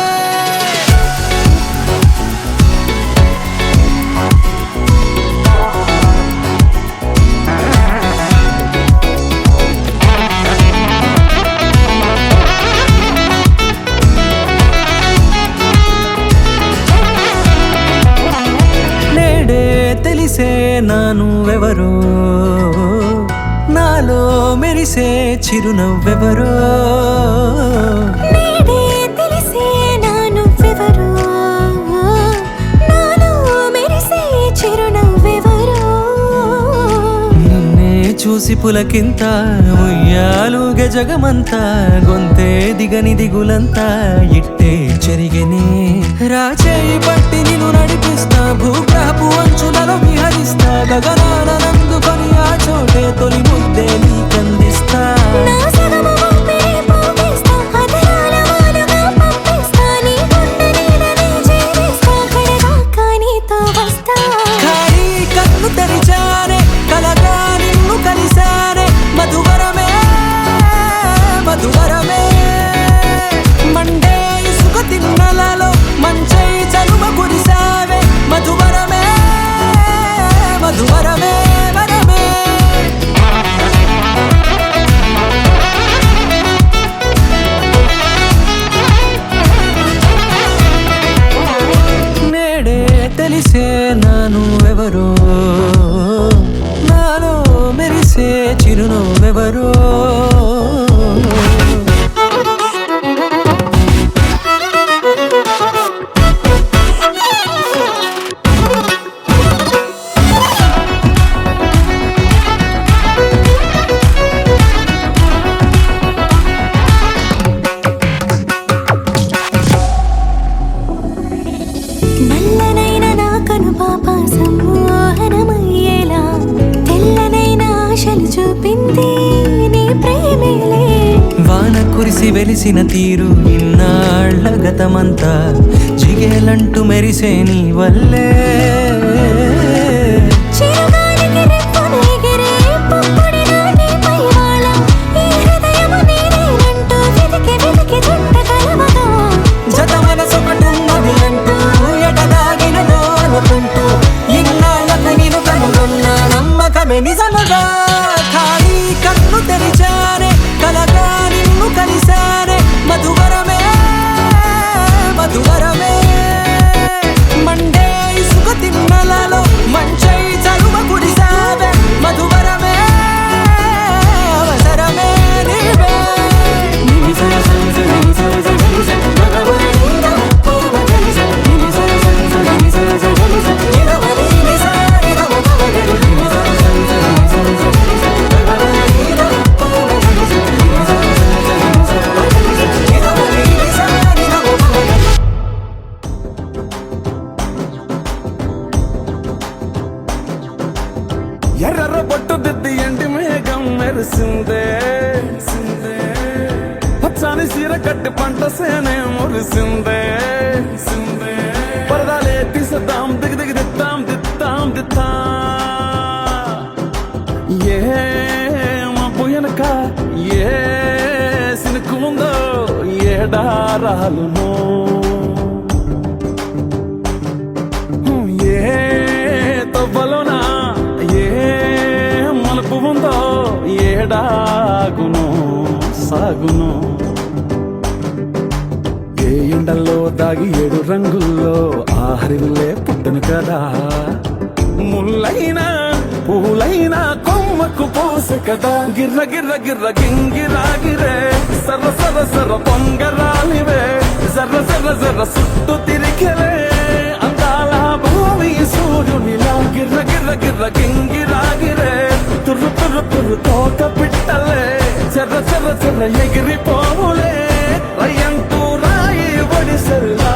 S5: నేడే తెలిసే నానువెవరో నాలో మెరిసే చిరునవ్వెవరో
S7: నేడే తెలిసే నానువ్వెవరో నాలో మెరిసే చిరునవ్వెవరో
S5: నిన్నే చూసి పులకింత ఉయ్యాలుగ జగమంతా గొంతే దిగని దిగులంతా ఇట్టే చెరిగనే రాచేయి పట్టి నిన్ను నడిపిస్తా భూగ్రహపు అంచులలో విహరిస్తా గగనాన నందుకొని ఆ చోటే తొలి ముద్దే నీకందిస్తా
S7: నా సగము ఊపిరి పోగేస్తా అదరాల వాలుగా పంపిస్తా నీ గుండె నీడనే చేరేస్తా కడదాకా నీతో వస్తా
S5: ఖాళీ కన్ను తెరిచానే కలగా నిన్ను కలిసానే మధువరమే మధువరమే మండే ఇసుక తిన్నలలో మంచై చలువ కురిసావే మధువరమే మధువరమే వరమే నేడే తెలిసే నాను ఎవరో నాలో మెరిసే చిరునవ్వెవరో
S7: నల్లనైన నా కనుపాప సమ్మోహనమయ్యేలా తెల్లనైన ఆశలు చూపింది నీ ప్రేమేలే
S5: వాన కురిసి వెలిసిన తీరు ఇన్నాళ్ళ గతమంతా జిగేలంటూ మెరిసే నీ వల్లే
S7: చిరుగాలికి రెప్పున ఎగిరే పుప్పొడిన నీపై వాళ ఈ హృదయము నీదేనంటూ వెతికి వెతికి చుట్ట కలవగా
S5: జత మనసొకటున్నది అంటూ ఎటదాగినదో అనుకుంటూ ఇన్నాళ్ళకు నేను కనుగొన్న నమ్మకమే నిజముగా ఖాళీ కన్ను తెరిచానే కలగా నిన్ను కలిసానే మధువరమే మధువరమే మండే ఇసుక తిన్నలలో మంచై చలువ కురిసావే మధువరమే అవసరమే నీవే
S4: ఎర్ర బొట్టు దిద్ది ఎండి మేఘం మెరిసిందే పచ్చని సీర కట్టి పంట సేనే మురిసిందే పరదాలే తీసేద్దాం దిగి దిగి దిద్దాం దిద్దాం దిద్దా ఏ మా పోయనక ఏ సినుకు ఉందో ఏడారాలునో ఏ తవ్వలోనా ఏ మలుపు ఉందో ఏడాగును సాగును ఏ ఎండల్లో దాగి 7 రంగుల్లో ఆహరిల్లే పుట్టను కదా ముల్లైనా పూలైనా కొమ్మకు పోసె కదా గిర్ర గిర్ర గిర్ర గింగిరాగిరే సర్ర సర్ర సర్ర పొంగరాలివే జర్ర జర్ర జర్ర సుట్టు తిరిగిరే అందాల భూమి సూర్యునిలా గిర్ర గిర్ర గిర్ర గింగిర గింగిరాగిరే తుర్రు తుర్రు తుర్రు తోక పిట్టలే చెర్ర చెర్ర చెర్ర ఎగిరిపోవులే రయ్యంటూ రాయి ఒడిసెల్లా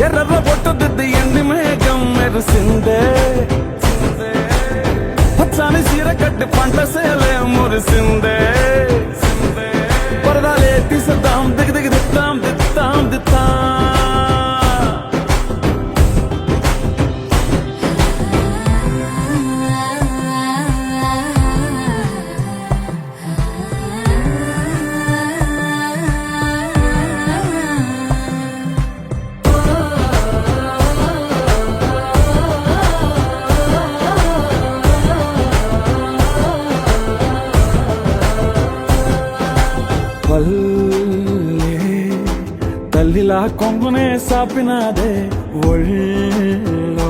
S4: ఎర్ర బొట్టు దిద్ది ఎండి మేఘం మెరిసిందే పచ్చని సీర కట్టి పంట సేలే మురిసిందే పరదాలే తీసేద్దాం దిగి దిగి దిద్దాం దిద్దాం దిద్దాం పల్లె తల్లిలా కొంగునే సాపినాదే ఒళ్ళో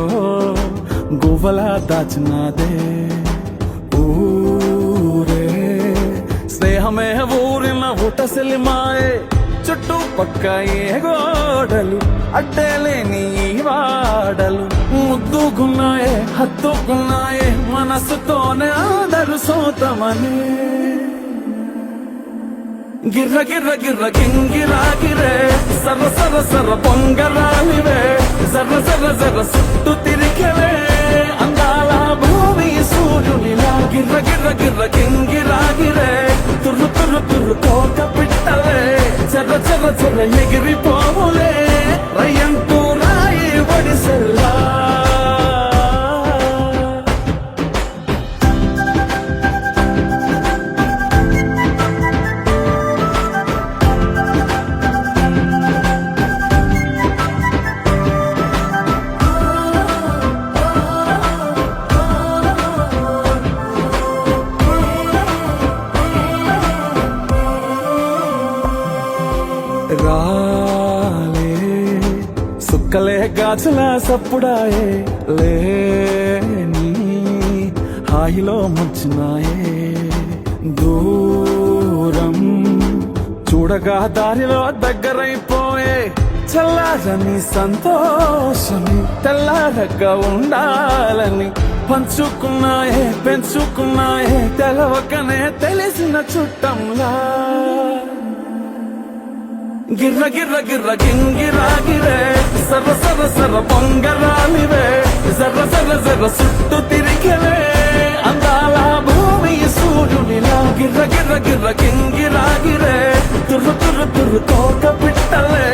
S4: గువ్వలా దాచినాదే ఊరే స్నేహమే ఊరిన ఊటసెలి మాయే చుట్టుపక్క ఏ గోడలు అడ్డేలేని ఈ వాడలు ముద్దుకున్నాయే హత్తుకున్నాయే మనసుతోనే అందరు సోతమని గిర్ర గిర్ర గిర్ర గింగిరాగిరే సర్ర సర్ర సర్ర పొంగరాలివే జర్ర జర్ర జర్ర సుట్టు తిరిగవే అందాల భూమి సూర్యునిలా గిర్ర గిర్ర గిర్ర గింగిరాగిరే తుర్రు తుర్రు తుర్రు తోక పిట్టలే చెర్ర చెర్ర చెర్ర ఎగిరిపోవులే రయ్యంటూ రాయి ఒడిసెల్లా రాలే సుక్కలే గాజుల సప్పుడాయే లేని హాయిలో ముంచునాయే దూరం చూడగా దారిలో దగ్గరైపోయే చల్లారని సంతోషమి తెల్లారగా ఉండాలని పంచుకున్నాయే పెంచుకున్నాయే తెలవకనే తెలిసిన చుట్టంలా గిర్ర గిర్ర గిర్ర గింగిరాగిరే సర్ర సర్ర సర్ర పొంగరాలివే జర్ర జర్ర జర్ర సుట్టు తిరిగవే అందాల భూమి సూర్యునిలా గిర్ర గిర్ర గిర్ర గింగిరాగిరే తుర్రు తుర్రు తుర్రు తోక పిట్టలే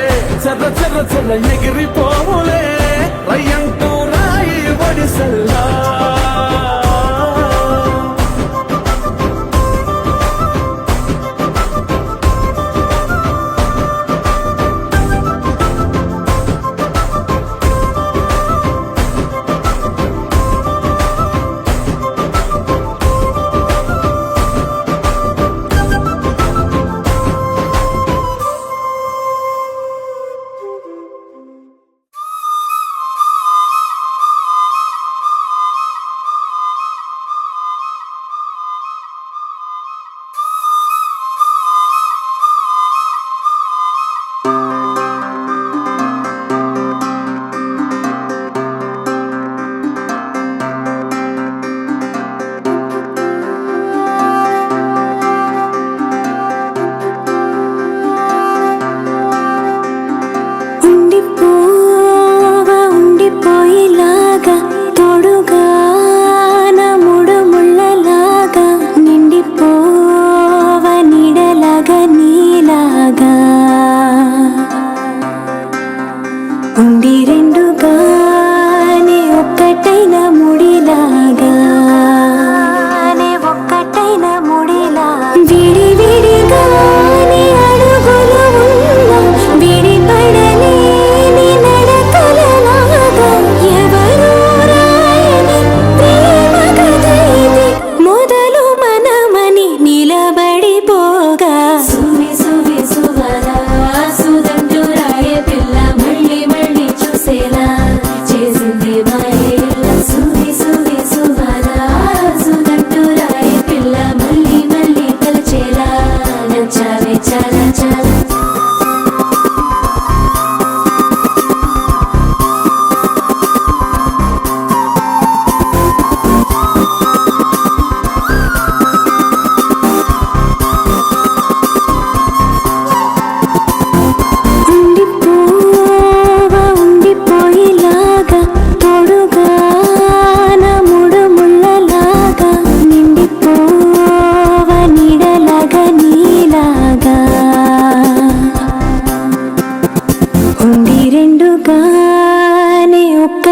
S4: చెర్ర చెర్ర చెర్ర ఎగిరిపోవులే రయ్యంటూ రాయి ఒడిసెల్లా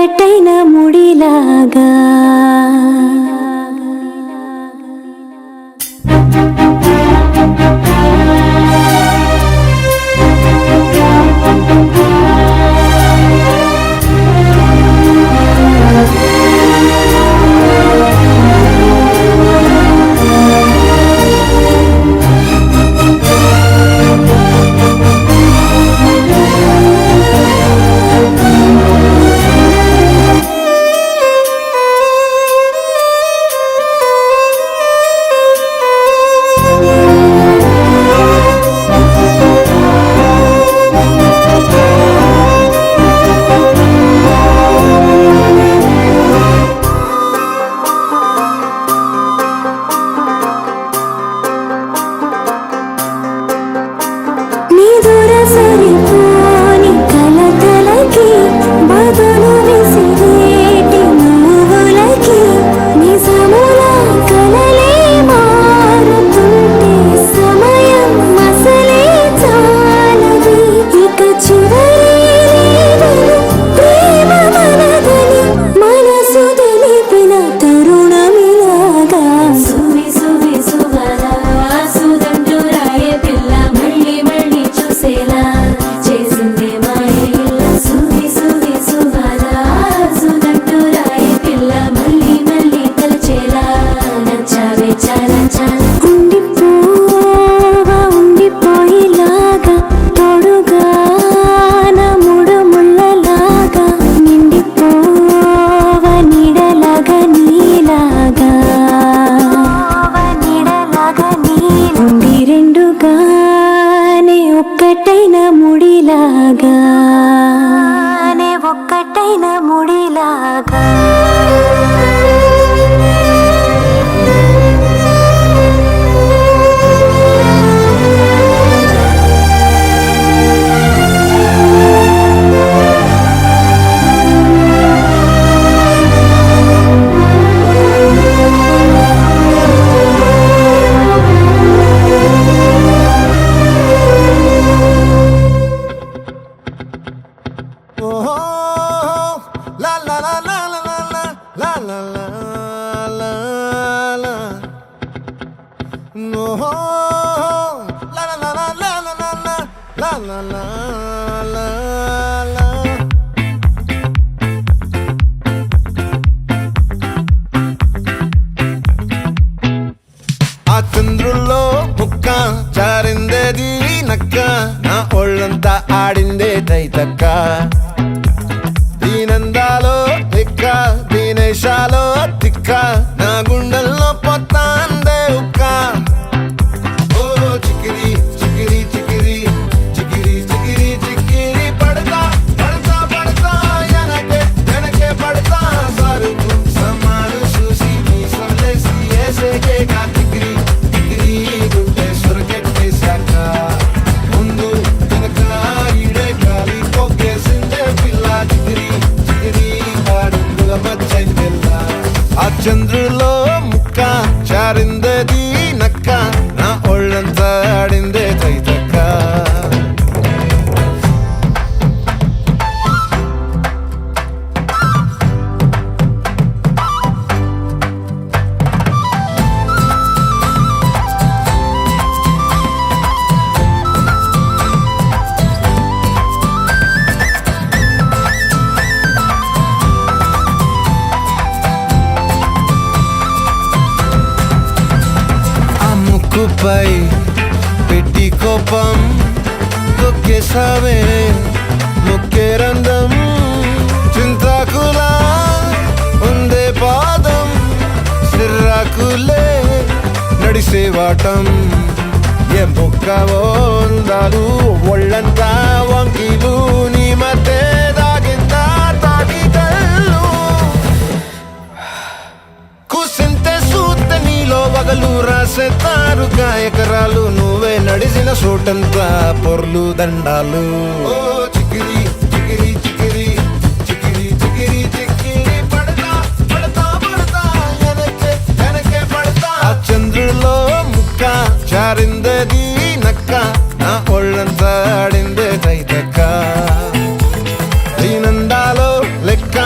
S7: ఒక్కటైన ముడిలాగా ఒక్కటైన ముడిలాగా ఒక్కటైన ముడిలాగా
S6: ఆ చంద్రుల్లో ముక్క చారిందేది నక్క నా ఒళ్ళంతా ఆడిందే తైతక్క దీనందాలో ఎక్క దీనేశాలో తిక్క నా గుండెల్లో పొత్తాందే ఉక్క ఓ చికిరి చికిరి చికిరి చికిరి చికిరి చికిరి పడతా పడతా పడతా వెనకే పడతా సరుకు సమాను చూసి మీ సొల్లేసి ఏసేకే కా చికిరి చికిరి గుండె సురకెట్టేశాక ముందు వెనక ఈడే గాలి కొక్కేసిందే పిల్ల చికిరి చికిరి ఆడుందుల మచ్చై పిల్ల ఆ చంద్రులో ముక్క చారిందది నక్క నా ఒళ్ళంతా ఆడిందే తైతక్క ముక్కుపై పెట్టి కోపం తొక్కేసావే ముక్కే రంధం చింతాకులా ఉందే పాదం సిర్రాకులే నడిసేవాటం ఏ ముక్కవో ఉందాలు ఒళ్ళంతా వంకీలు నీ మధ్య దాగిందా తాటి కళ్ళు కూసింతే సూత నీలో వగలు రాసేతారు గాయకరాలు నువ్వే నడిసిన చోటంతా పొర్లు దండాలు ఓ చికిరి చికిరి చికిరి చికిరి చికిరి చికిరి పడతా పడతా పడతా వెనకే పడతా ఆ చంద్రులో ముక్క చారిందది నక్క నా ఒళ్ళంతా ఆడిందే తైతక్క దీనందాలో లెక్క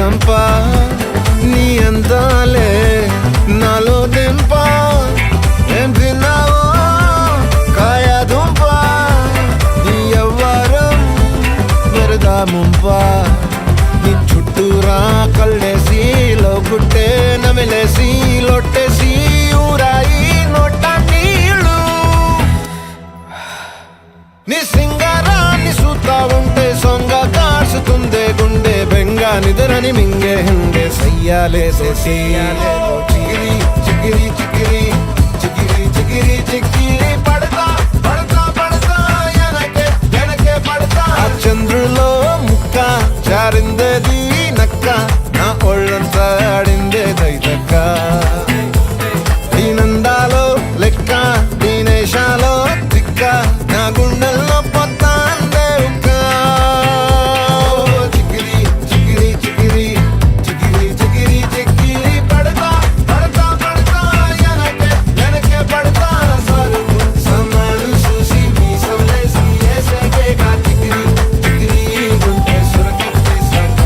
S6: చంప నీ అందాలే నాలో దింప ఏం తిన్నావో కాయ దుంప నీ ఎవ్వరం మెరదా ముంప నీ చుట్టూరా కళ్ళేసి లోగుట్టే నమిలేసి లొట్టేసి ఊరాయి నోట నీళ్ళు నీ సింగారాన్ని చూస్తా ఉంటే సొంగ కాసుతుందే గుండె బెంగ నిద్రని మింగే హంగే సయ్యాలేసే చిగిరి చిగిరి చిగిరి చిగిరి చిగిరి చిగిరి పడతా పడతా పడతా ఎనకే ఎనకే పడతా ఆ చంద్రులో ముక్క జారిందేది నక్క నా ఒళ్ళంతా ఆడిందే దైదక్క దీనందాలో లెక్క దీనేశాలో తిక్క నా గుండెల్లో పొత్తాందే ఉక్క చిగిరి చిగిరి చిగిరి చిగిరి చిగిరి చిగిరి పడతా పడతా పడతా ఎనకే ఎనకే పడతా సరుకు సమాలు చూసి మీ సంలేసి ఏసేకే కా చిగిరి చిగిరి గుండె సురకెత్తేసాక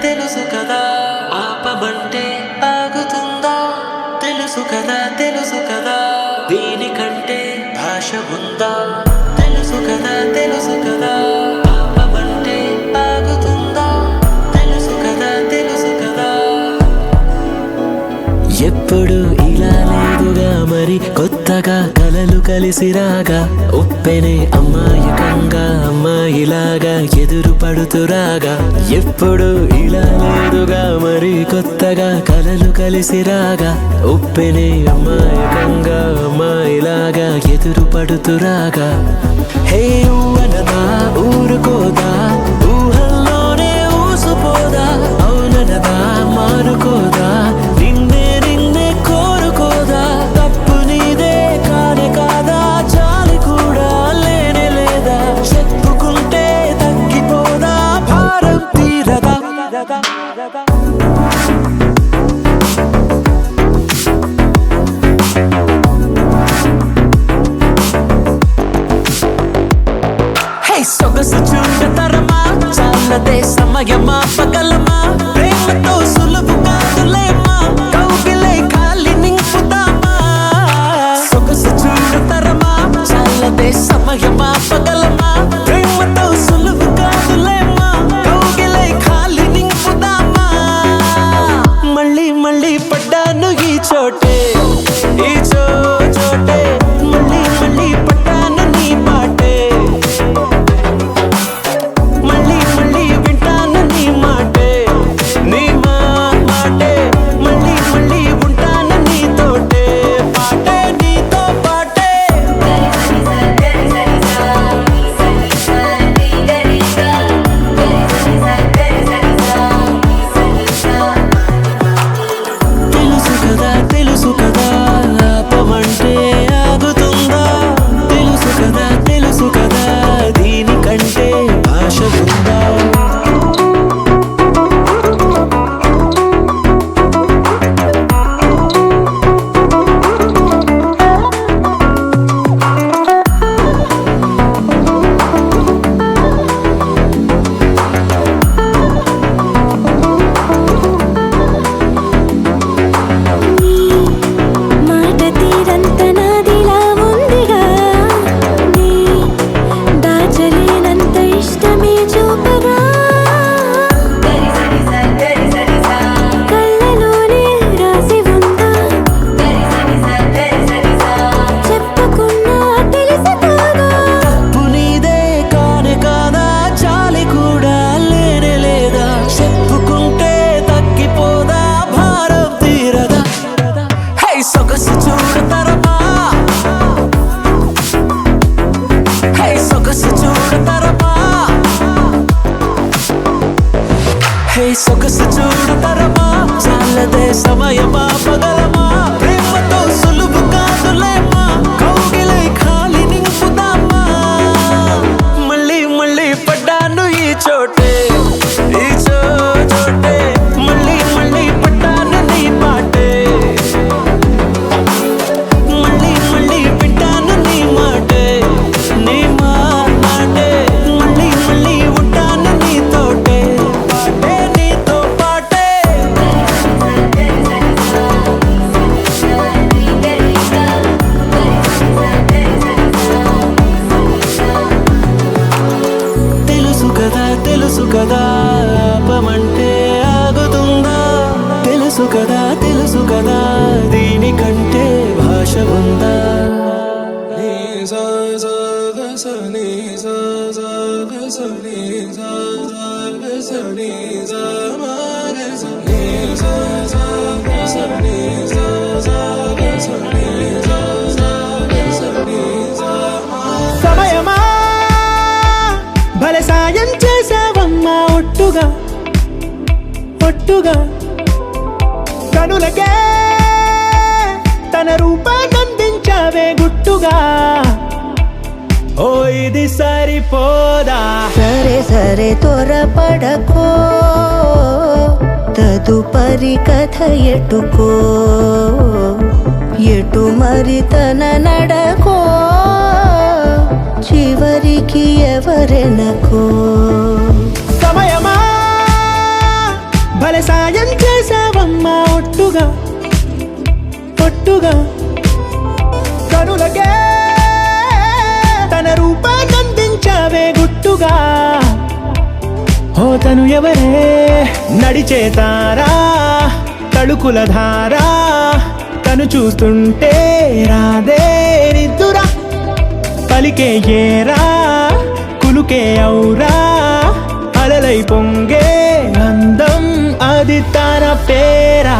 S8: తెలుసు కదా ఆపమంటే ఆగుతుందా తెలుసు కదా దీనికంటే భాష ఉందా తెలుసు కదా ఆపమంటే ఆగుతుందా తెలుసు కదా ఎప్పుడు ఇలా లేదుగా మరి కొత్తగా కలలు కలిసి రాగా ఉప్పెనే అమ్మాయకంగా అమ్మాయిలాగా ఎదురు పడుతురాగా ఎప్పుడు ఇలా లేదుగా మరి కొత్తగా కలలు కలిసి రాగా ఉప్పెనే అమ్మాయకంగా అమ్మాయిలాగా ఎదురు పడుతురాగా హే ఊవనదా ఊరుకోదా ఊహల్లోనే ఊసుపోదా అవుననదా మారుకోదా నిన్నే కోరుకోదా తప్పు నీదే కానే కాదా చాలి కూడా లేనే లేదా చెప్పుకుంటే తగ్గిపోదా భారం తీరదా సొగసు చూడతరమా చాలదే సమయమా పగలమా ప్రేమతో సులువు కాదులేమా కౌగిలే ఖాళీ నింపుదామా సొగసు చూడతరమా చాలదే సమయమా పగలమా ప్రేమతో సులువు కాదులేమా కౌగిలే ఖాళీ నింపుదామా మళ్ళీ మళ్ళీ పడ్డాను ఈ చోటే ఈ చోటే మళ్ళీ మళ్ళీ పడ్డాను నీ పాటే మళ్ళీ మళ్ళీ వింటాను నీ మాటే నీ మాటే మళ్ళీ మళ్ళీ ఉంటాను నీతోటే పాటే నీతో పాటే తెలుసు కదా ఆపమంటే ఆగుతుందా తెలుసు కదా దీనికంటే భాష ఉందా
S7: మాట తీరంత నాదిలా ఉందిగా నీ దాచలేనంత ఇష్టమే చూపగా కళ్ళలోనే రాసి ఉందా చెప్పకున్నా తెలుసుకోగా
S8: తప్పు నీదే కానే కాదా చాలి కూడా లేనే లేదా చెప్పుకుంటే తగ్గిపోదా భారం తీరదా హే సొగసు చూడతరమా సొగసు చూడతరమా చాలదే సమయమా పగలమా ప్రేమతో సులువు కాదులేమా కౌగిలై ఖాళీ నింపుదామా మళ్ళీ మళ్ళీ పడ్డాను ఈ చోటే ఈ చోటే మళ్ళీ మళ్ళీ పడ్డాను నీ పాటే
S5: ఉందా సమయమా భలే సాయం చేసావమ్మా ఒట్టుగా ఒట్టుగా కనులకే తన రూపాన్నందించావే గుట్టుగా ఓ ఇది సరిపోదా
S7: సరే సరే త్వరపడకో తదుపరి కథ ఎటుకో ఎటు మరి తన నడకో చివరికి ఎవరెనకో
S5: సమయమా భలే సాయం చేసావమ్మా ఒట్టుగా ఒట్టుగా కనులకే తన రూపాన్నందించావే గుట్టుగా ఓ తను ఎవరే నడిచే తారా తళుకుల ధారా తను చూస్తుంటే రాదే నిద్దురా పలికే ఏరా కులుకే ఔరా అలలై పొంగే అందం అది తన పేరా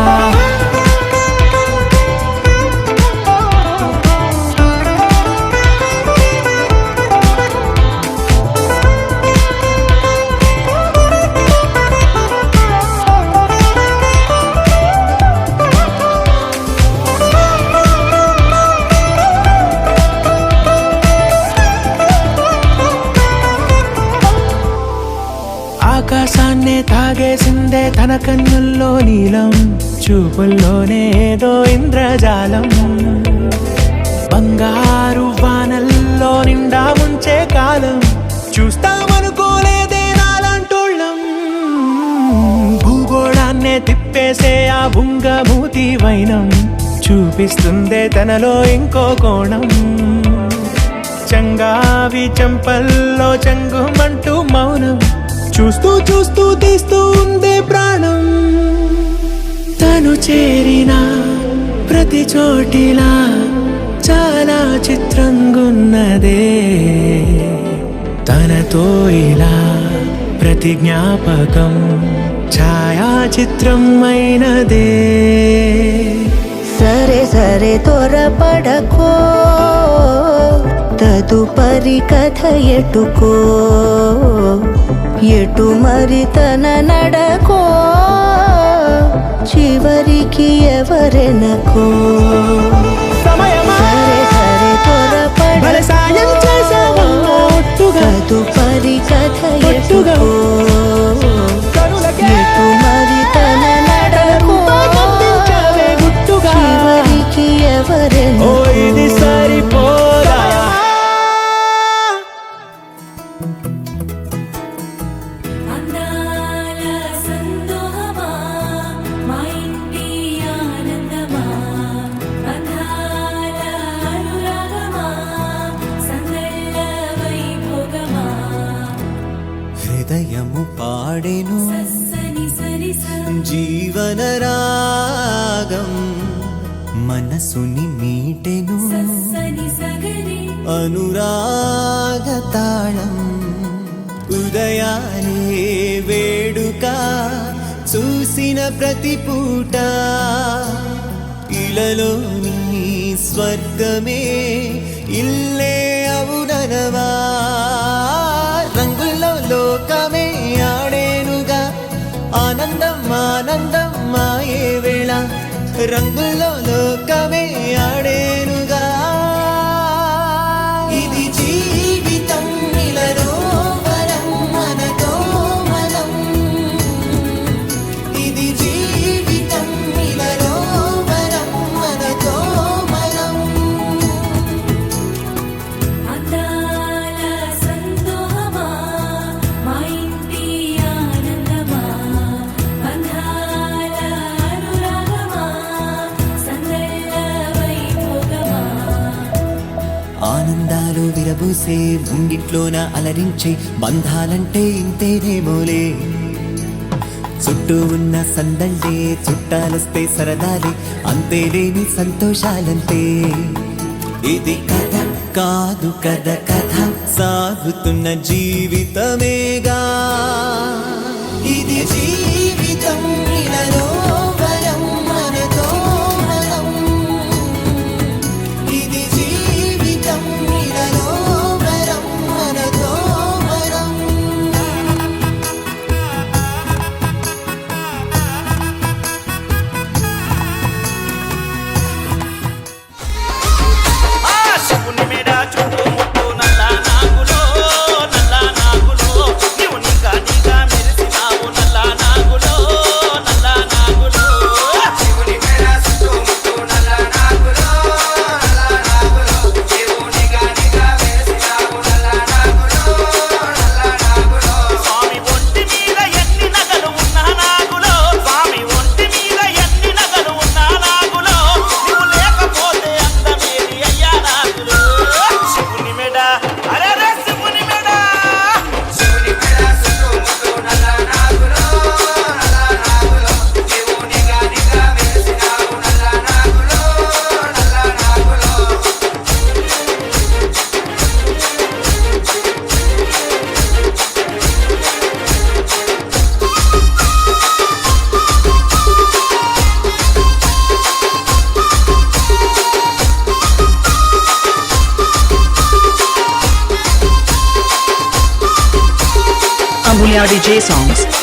S5: ఆకాశాన్నే తాగేసిందే తన కన్నుల్లో నీలం చూపుల్లోనే ఏదో ఇంద్రజాలం బంగారు వానల్లో నిండా ముంచే కాలం చూస్తామనుకోలేదే నాలాంటోళ్ళం భూగోళాన్నే తిప్పేసే ఆ బుంగమూతి వైనం చూపిస్తుందే తనలో ఇంకో కోణం చంగావి చంపల్లో చంగుమంటూ మౌనం చూస్తూ చూస్తూ తీస్తూ ఉందే ప్రాణం తను చేరిన ప్రతి చోటిలా చాలా చిత్రంగున్నదే తనతో ఇలా ప్రతి జ్ఞాపకం ఛాయాచిత్రం అయినదే
S7: సరే సరే త్వరపడకో తదుపరి కథ ఎటుకో ఎటు మరి తన నడకో చివరికి ఎవరెనకో
S5: సమయమా
S7: సరే సరే
S5: భలే సాయం చేసావమ్మా ఒట్టుగా
S7: తదుపరి కథ
S5: ఒట్టుగా
S7: ఎటుకో
S5: కనులకే
S7: ఎటు మరి తన నడకో
S5: రూపాన్నందించావే గుట్టుగా
S7: చివరికి
S5: ఓ
S7: ఎవరెనకో
S5: ఇది సరిపోదా
S1: అందాల సందోహమా మా ఇంటి ఆనందమా అందాల అనురాగమా సందళ్ళ వైభోగమా
S3: హృదయము పాడెను
S1: సని సరి
S3: జీవన రాగం మనసుని మీటెను
S1: సని సగరి
S3: అనురాగ తాళం ఉదయాలే వేడుక చూసిన ప్రతి పూట ఇలలోని స్వర్గమే ఇల్లే అవుననవా రంగుల్లో లోకమే ఆడేనుగా ఆనందం ఆనందం మాయే వేళ రంగుల్లో లోకమే ఆడేనుగా ఇది జీవితం ఇలలో వరం మనతో మనం ఇది జీవితం ఇలలో వరం మనతో మనం
S1: అందాల సందోహమా మా ఇంటి ఆనందమా అందాల అనురాగమా సందళ్ళ వైభోగమా
S3: ఆనందాలు విరబూసే ముంగిట్లోన అలరించే బంధాలంటే ఇంతేనేమోలే చుట్టూ ఉన్న సందళ్ళే చుట్టాలొస్తే సరదాలే అంతేలేని సంతోషాలంతే ఇది కథ కాదు కథ కథ సాగుతున్న జీవితమేగా ఇది జీవితం ఇలలో వరం మనతో మనం ఇది జీవితం ఇలలో వరం మనతో మనం
S4: శివుని మేడ చుట్టూ ముట్టు నల్ల నాగులో నీవు నీగా మెరిసినావు నల్ల నాగులో శివుని మేడ చుట్టూ ముట్టు నల్ల నాగులో నీవు నీగా మెరిసినావు నల్ల నాగులో స్వామి ఒంటి మీద ఎన్ని నగలు ఉన్నా నాగులో స్వామి ఒంటి మీద ఎన్ని నగలు ఉన్నా నాగులో నీవు లేకపోతే అందమేది అయ్యా నాగులో శివుని మెడ అరే శివుని మెడ చుట్టూ ముట్టు నల్ల నాగులో నీవు నీగా మెరిసినావు నల్ల నాగులో
S10: Amulya DJ songs.